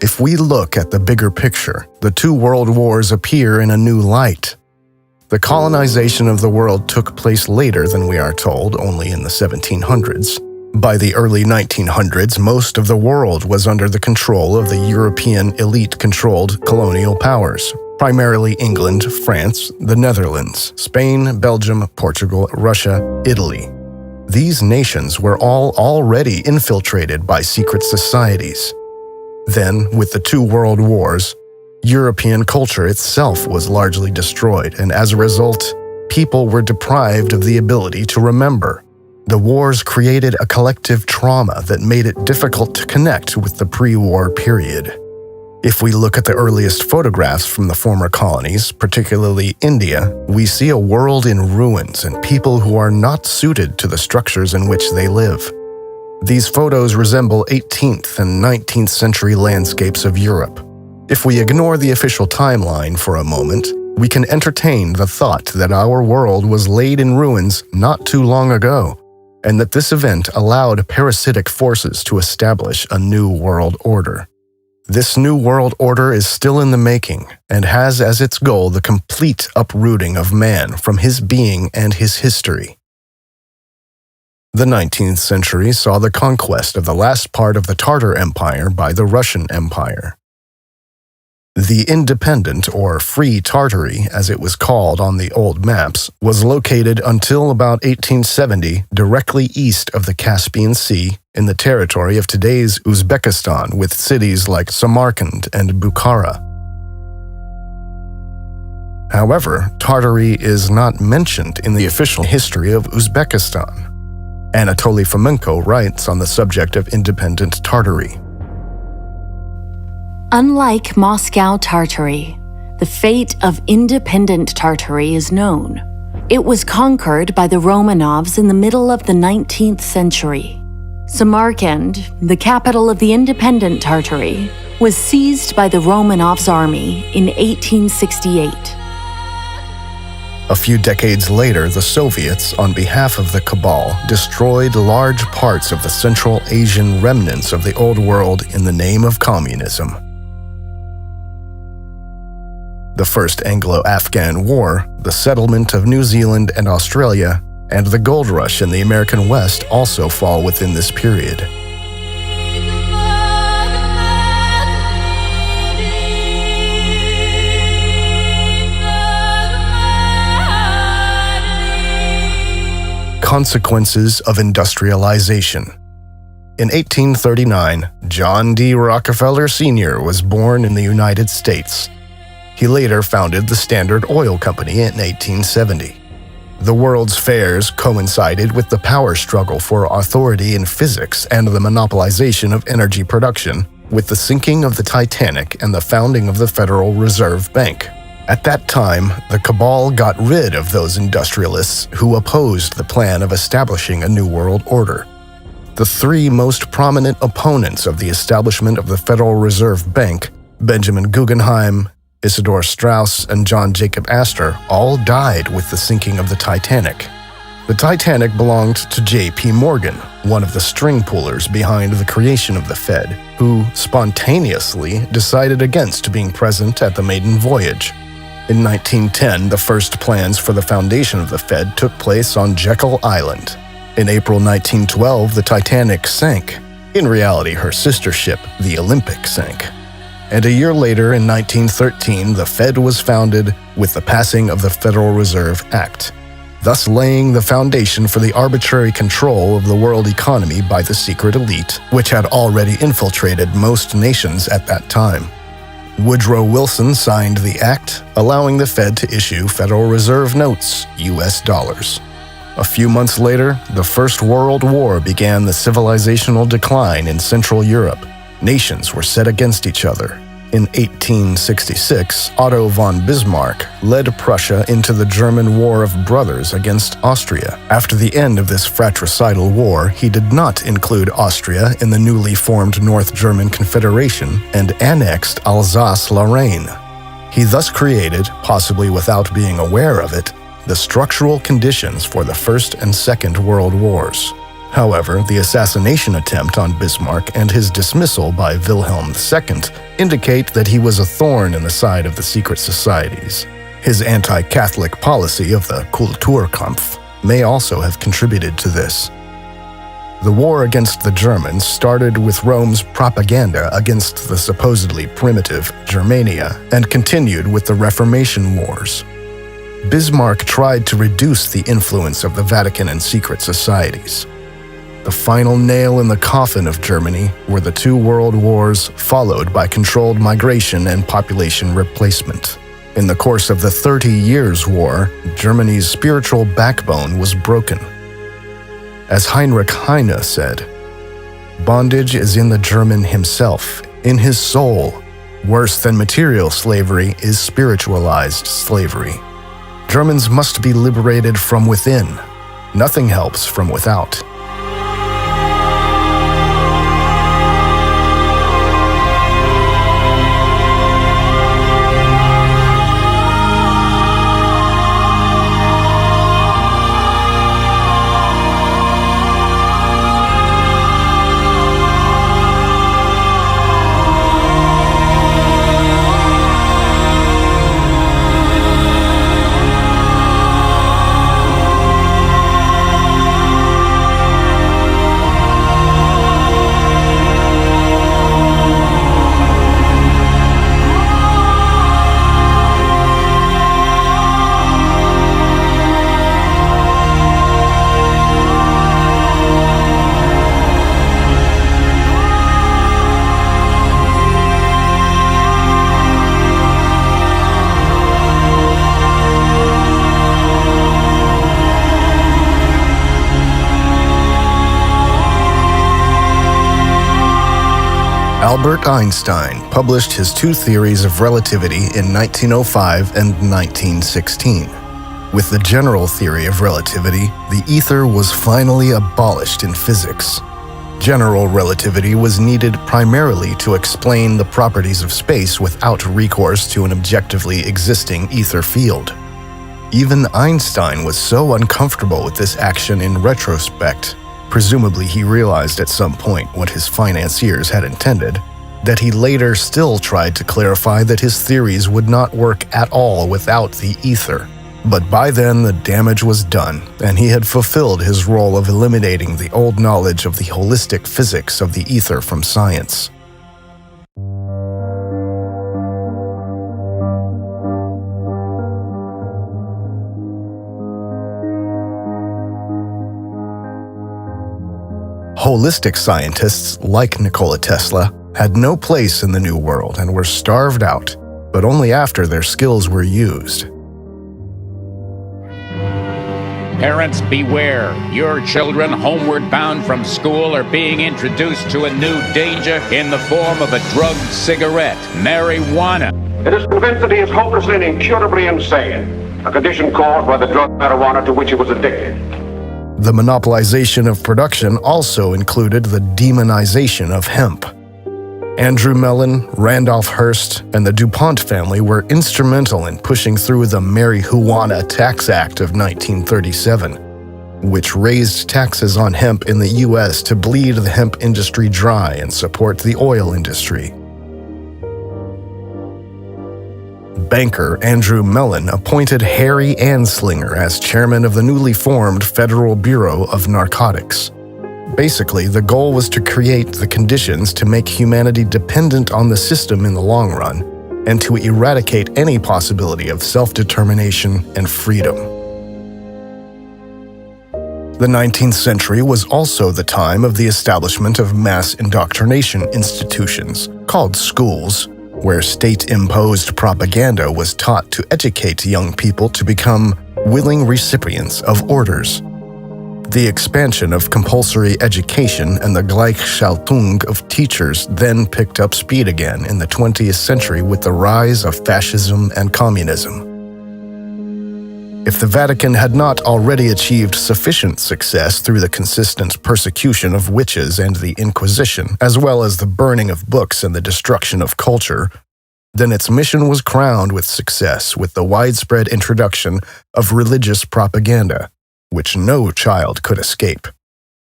If we look at the bigger picture, the 2 world wars appear in a new light. The colonization of the world took place later than we are told, only in the 1700s. By the early 1900s, most of the world was under the control of the European elite-controlled colonial powers, primarily England, France, the Netherlands, Spain, Belgium, Portugal, Russia, Italy. These nations were all already infiltrated by secret societies. Then, with the 2 world wars, European culture itself was largely destroyed, and as a result, people were deprived of the ability to remember. The wars created a collective trauma that made it difficult to connect with the pre-war period. If we look at the earliest photographs from the former colonies, particularly India, we see a world in ruins and people who are not suited to the structures in which they live. These photos resemble 18th and 19th century landscapes of Europe. If we ignore the official timeline for a moment, we can entertain the thought that our world was laid in ruins not too long ago, and that this event allowed parasitic forces to establish a new world order. This new world order is still in the making, and has as its goal the complete uprooting of man from his being and his history. The 19th century saw the conquest of the last part of the Tartar Empire by the Russian Empire. The independent, or free Tartary, as it was called on the old maps, was located until about 1870 directly east of the Caspian Sea in the territory of today's Uzbekistan, with cities like Samarkand and Bukhara. However, Tartary is not mentioned in the official history of Uzbekistan. Anatoly Fomenko writes on the subject of independent Tartary. Unlike Moscow Tartary, the fate of independent Tartary is known. It was conquered by the Romanovs in the middle of the 19th century. Samarkand, the capital of the independent Tartary, was seized by the Romanovs' army in 1868. A few decades later, the Soviets, on behalf of the Cabal, destroyed large parts of the Central Asian remnants of the Old World in the name of communism. The First Anglo-Afghan War, the settlement of New Zealand and Australia, and the gold rush in the American West also fall within this period. Consequences of industrialization. In 1839, John D. Rockefeller Sr. was born in the United States. He later founded the Standard Oil Company in 1870. The World's Fairs coincided with the power struggle for authority in physics and the monopolization of energy production, with the sinking of the Titanic and the founding of the Federal Reserve Bank. At that time, the Cabal got rid of those industrialists who opposed the plan of establishing a new world order. The 3 most prominent opponents of the establishment of the Federal Reserve Bank, Benjamin Guggenheim, Isidor Straus, and John Jacob Astor, all died with the sinking of the Titanic. The Titanic belonged to J.P. Morgan, one of the string pullers behind the creation of the Fed, who spontaneously decided against being present at the maiden voyage. In 1910, the first plans for the foundation of the Fed took place on Jekyll Island. In April 1912, the Titanic sank. In reality, her sister ship, the Olympic, sank. And a year later, in 1913, the Fed was founded with the passing of the Federal Reserve Act. thus laying the foundation for the arbitrary control of the world economy by the secret elite, which had already infiltrated most nations at that time. Woodrow Wilson signed the act, allowing the Fed to issue Federal Reserve notes, US dollars. A few months later, the First World War began the civilizational decline in Central Europe. Nations were set against each other. In 1866, Otto von Bismarck led Prussia into the German War of Brothers against Austria. After the end of this fratricidal war, he did not include Austria in the newly formed North German Confederation and annexed Alsace-Lorraine. He thus created, possibly without being aware of it, the structural conditions for the First and Second World Wars. However, the assassination attempt on Bismarck and his dismissal by Wilhelm II indicate that he was a thorn in the side of the secret societies. His anti-Catholic policy of the Kulturkampf may also have contributed to this. The war against the Germans started with Rome's propaganda against the supposedly primitive Germania and continued with the Reformation Wars. Bismarck tried to reduce the influence of the Vatican and secret societies. The final nail in the coffin of Germany were the two world wars, followed by controlled migration and population replacement. In the course of the 30 Years' War, Germany's spiritual backbone was broken. As Heinrich Heine said, "Bondage is in the German himself, in his soul. Worse than material slavery is spiritualized slavery. Germans must be liberated from within. Nothing helps from without." Albert Einstein published his two theories of relativity in 1905 and 1916. With the general theory of relativity, the ether was finally abolished in physics. General relativity was needed primarily to explain the properties of space without recourse to an objectively existing ether field. Even Einstein was so uncomfortable with this action in retrospect, presumably he realized at some point what his financiers had intended, that he later still tried to clarify that his theories would not work at all without the ether. But by then the damage was done, and he had fulfilled his role of eliminating the old knowledge of the holistic physics of the ether from science. Holistic scientists, like Nikola Tesla, had no place in the New World and were starved out, but only after their skills were used. Parents, beware. Your children homeward bound from school are being introduced to a new danger in the form of a drugged cigarette, marijuana. It is convinced that he is hopelessly and incurably insane, a condition caused by the drug marijuana to which he was addicted. The monopolization of production also included the demonization of hemp. Andrew Mellon, Randolph Hearst, and the DuPont family were instrumental in pushing through the Marijuana Tax Act of 1937, which raised taxes on hemp in the U.S. to bleed the hemp industry dry and support the oil industry. Banker Andrew Mellon appointed Harry Anslinger as chairman of the newly formed Federal Bureau of Narcotics. Basically, the goal was to create the conditions to make humanity dependent on the system in the long run, and to eradicate any possibility of self-determination and freedom. The 19th century was also the time of the establishment of mass indoctrination institutions, called schools, where state-imposed propaganda was taught to educate young people to become willing recipients of orders. The expansion of compulsory education and the Gleichschaltung of teachers then picked up speed again in the 20th century with the rise of fascism and communism. If the Vatican had not already achieved sufficient success through the consistent persecution of witches and the Inquisition, as well as the burning of books and the destruction of culture, then its mission was crowned with success with the widespread introduction of religious propaganda, which no child could escape.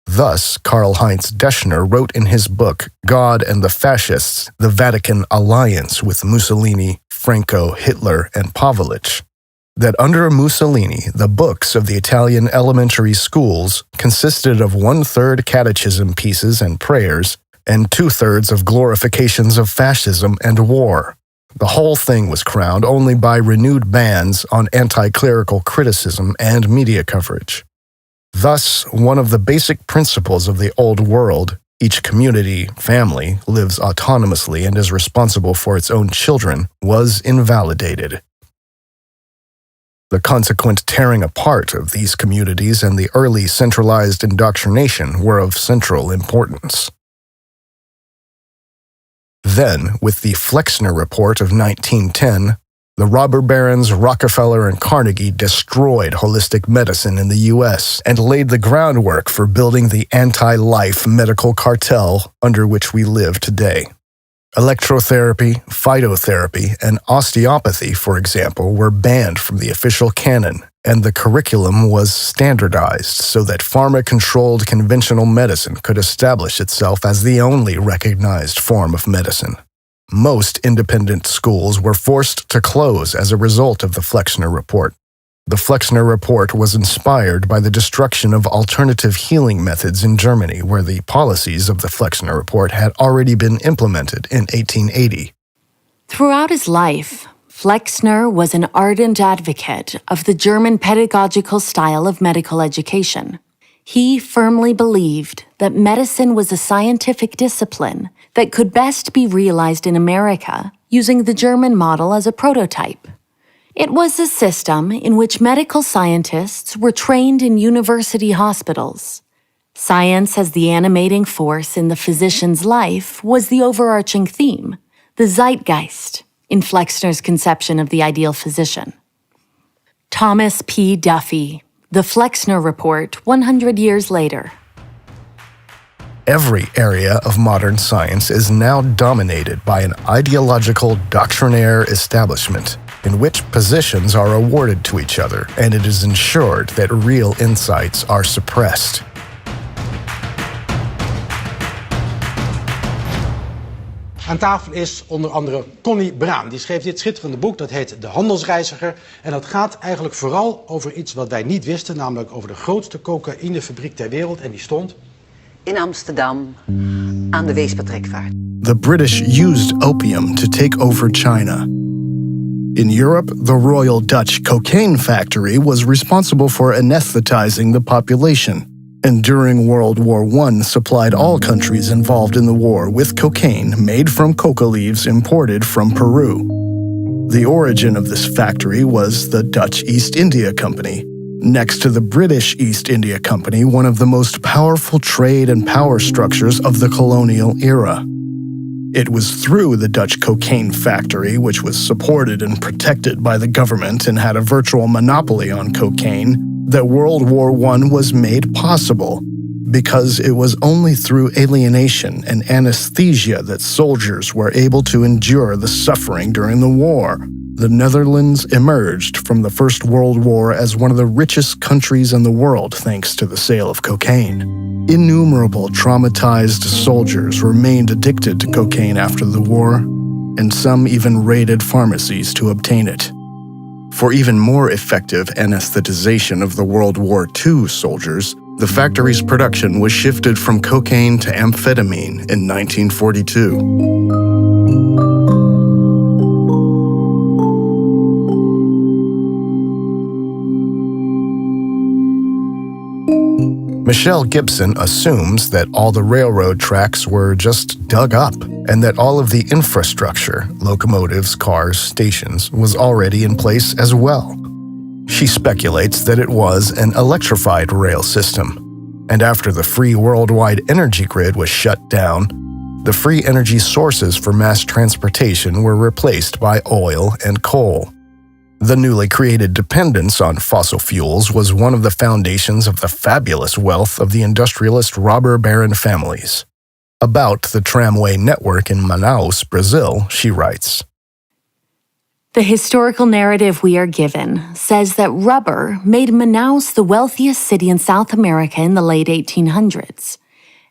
Thus, Karl-Heinz Deschner wrote in his book, God and the Fascists, the Vatican Alliance with Mussolini, Franco, Hitler, and Pavlovich, that under Mussolini, the books of the Italian elementary schools consisted of 1/3 catechism pieces and prayers, and 2/3 of glorifications of fascism and war. The whole thing was crowned only by renewed bans on anti-clerical criticism and media coverage. Thus, one of the basic principles of the old world, each community, family, lives autonomously and is responsible for its own children, was invalidated. The consequent tearing apart of these communities and the early centralized indoctrination were of central importance. Then, with the Flexner Report of 1910, the robber barons Rockefeller and Carnegie destroyed holistic medicine in the U.S. and laid the groundwork for building the anti-life medical cartel under which we live today. Electrotherapy, phytotherapy, and osteopathy, for example, were banned from the official canon, and the curriculum was standardized so that pharma-controlled conventional medicine could establish itself as the only recognized form of medicine. Most independent schools were forced to close as a result of the Flexner Report. The Flexner Report was inspired by the destruction of alternative healing methods in Germany, where the policies of the Flexner Report had already been implemented in 1880. Throughout his life, Flexner was an ardent advocate of the German pedagogical style of medical education. He firmly believed that medicine was a scientific discipline that could best be realized in America using the German model as a prototype. It was a system in which medical scientists were trained in university hospitals. Science as the animating force in the physician's life was the overarching theme, the zeitgeist, in Flexner's conception of the ideal physician. Thomas P. Duffy, The Flexner Report 100 years later. Every area of modern science is now dominated by an ideological doctrinaire establishment, in which positions are awarded to each other, and it is ensured that real insights are suppressed. Aan tafel is onder andere Connie Braan. Die schreef dit schitterende boek, dat heet De Handelsreiziger. En dat gaat eigenlijk vooral over iets wat wij niet wisten, namelijk over de grootste cocaïnefabriek ter wereld. En die stond in Amsterdam aan de Weespertrekvaart. The British used opium to take over China. In Europe, the Royal Dutch Cocaine Factory was responsible for anesthetizing the population, and during World War I supplied all countries involved in the war with cocaine made from coca leaves imported from Peru. The origin of this factory was the Dutch East India Company. Next to the British East India Company, one of the most powerful trade and power structures of the colonial era. It was through the Dutch Cocaine Factory, which was supported and protected by the government and had a virtual monopoly on cocaine, that World War I was made possible, because it was only through alienation and anesthesia that soldiers were able to endure the suffering during the war. The Netherlands emerged from the First World War as one of the richest countries in the world thanks to the sale of cocaine. Innumerable traumatized soldiers remained addicted to cocaine after the war, and some even raided pharmacies to obtain it. For even more effective anesthetization of the World War II soldiers, the factory's production was shifted from cocaine to amphetamine in 1942. Michelle Gibson assumes that all the railroad tracks were just dug up and that all of the infrastructure, locomotives, cars, stations, was already in place as well. She speculates that it was an electrified rail system, and after the free worldwide energy grid was shut down, the free energy sources for mass transportation were replaced by oil and coal. The newly created dependence on fossil fuels was one of the foundations of the fabulous wealth of the industrialist robber baron families. About the tramway network in Manaus, Brazil, she writes, "The historical narrative we are given says that rubber made Manaus the wealthiest city in South America in the late 1800s,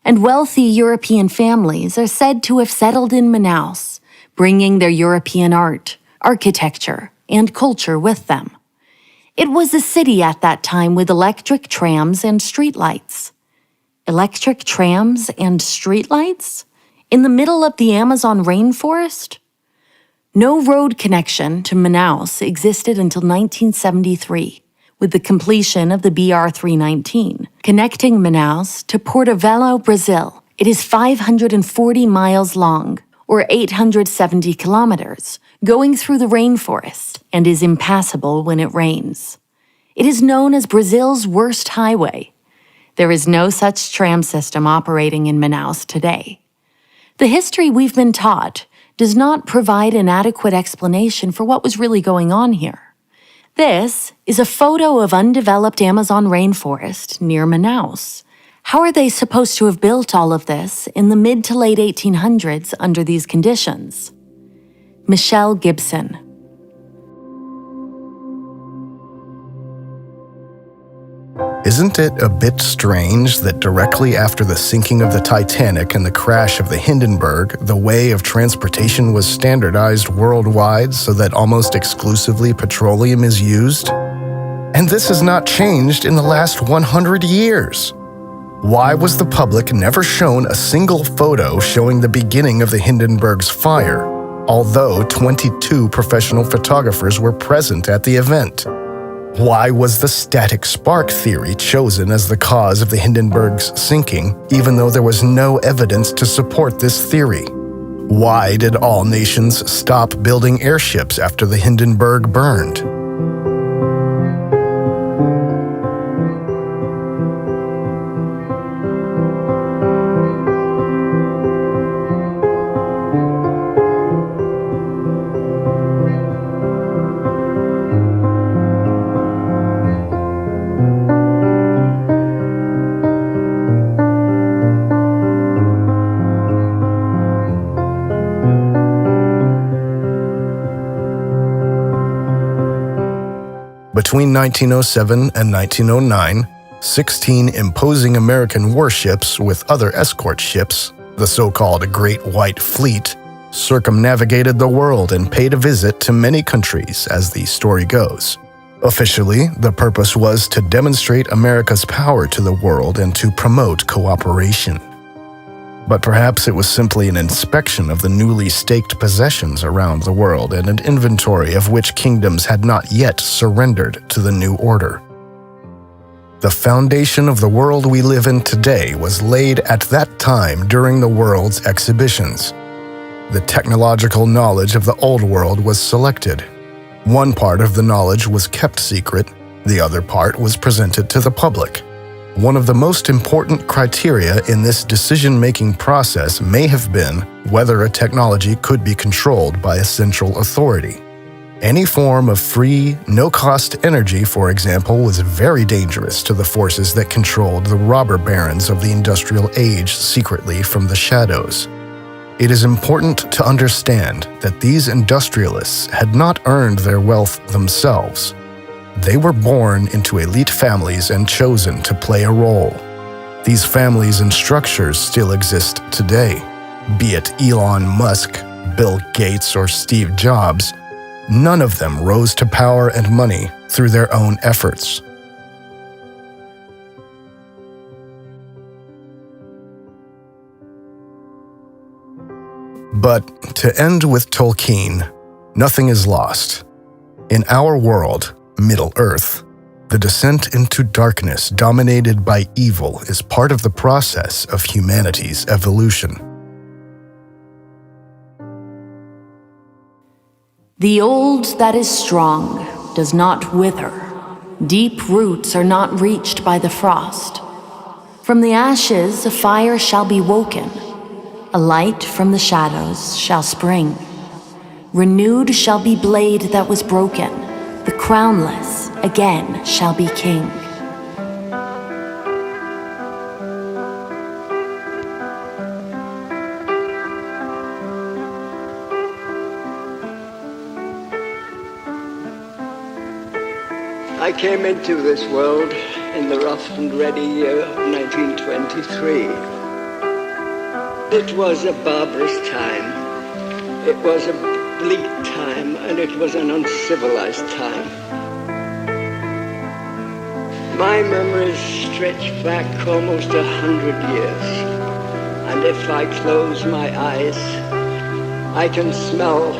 and wealthy European families are said to have settled in Manaus, bringing their European art, architecture, and culture with them. It was a city at that time with electric trams and streetlights." Electric trams and streetlights? In the middle of the Amazon rainforest? No road connection to Manaus existed until 1973, with the completion of the BR-319, connecting Manaus to Porto-Velho, Brazil. It is 540 miles long, or 870 kilometers, going through the rainforest, and is impassable when it rains. It is known as Brazil's worst highway. There is no such tram system operating in Manaus today. The history we've been taught does not provide an adequate explanation for what was really going on here. This is a photo of undeveloped Amazon rainforest near Manaus. How are they supposed to have built all of this in the mid to late 1800s under these conditions? Michelle Gibson. Isn't it a bit strange that directly after the sinking of the Titanic and the crash of the Hindenburg, the way of transportation was standardized worldwide so that almost exclusively petroleum is used? And this has not changed in the last 100 years. Why was the public never shown a single photo showing the beginning of the Hindenburg's fire, although 22 professional photographers were present at the event? Why was the static spark theory chosen as the cause of the Hindenburg's sinking, even though there was no evidence to support this theory? Why did all nations stop building airships after the Hindenburg burned? Between 1907 and 1909, 16 imposing American warships with other escort ships, the so-called Great White Fleet, circumnavigated the world and paid a visit to many countries, as the story goes. Officially, the purpose was to demonstrate America's power to the world and to promote cooperation. But perhaps it was simply an inspection of the newly staked possessions around the world and an inventory of which kingdoms had not yet surrendered to the new order. The foundation of the world we live in today was laid at that time during the world's exhibitions. The technological knowledge of the old world was selected. One part of the knowledge was kept secret, the other part was presented to the public. One of the most important criteria in this decision-making process may have been whether a technology could be controlled by a central authority. Any form of free, no-cost energy, for example, was very dangerous to the forces that controlled the robber barons of the industrial age secretly from the shadows. It is important to understand that these industrialists had not earned their wealth themselves. They were born into elite families and chosen to play a role. These families and structures still exist today. Be it Elon Musk, Bill Gates, or Steve Jobs, none of them rose to power and money through their own efforts. But to end with Tolkien, nothing is lost. In our world, Middle Earth, The descent into darkness dominated by evil is part of the process of humanity's evolution. The old that is strong does not wither. Deep roots are not reached by the frost. From the ashes a fire shall be woken. A light from the shadows shall spring. Renewed shall be blade that was broken. The crownless again shall be king. I came into this world in the rough and ready year of 1923. It was a barbarous time. It was a bleak time, and it was an uncivilized time. My memories stretch back almost 100 years, and if I close my eyes, I can smell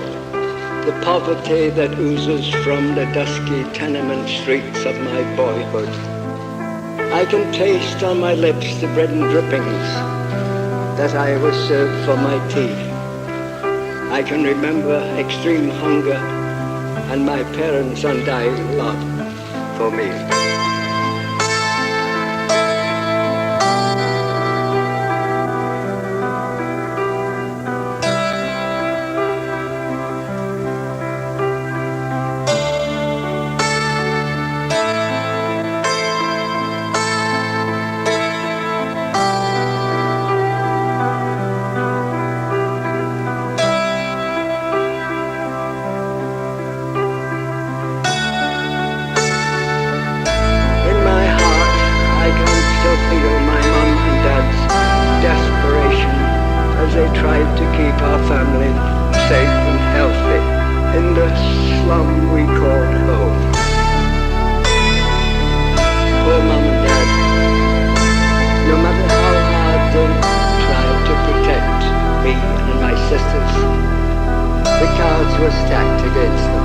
the poverty that oozes from the dusky tenement streets of my boyhood. I can taste on my lips the bread and drippings that I was served for my tea. I can remember extreme hunger and my parents' undying love for me. They tried to keep our family safe and healthy in the slum we called home. Poor Mom and Dad, no matter how hard they tried to protect me and my sisters, the cards were stacked against them.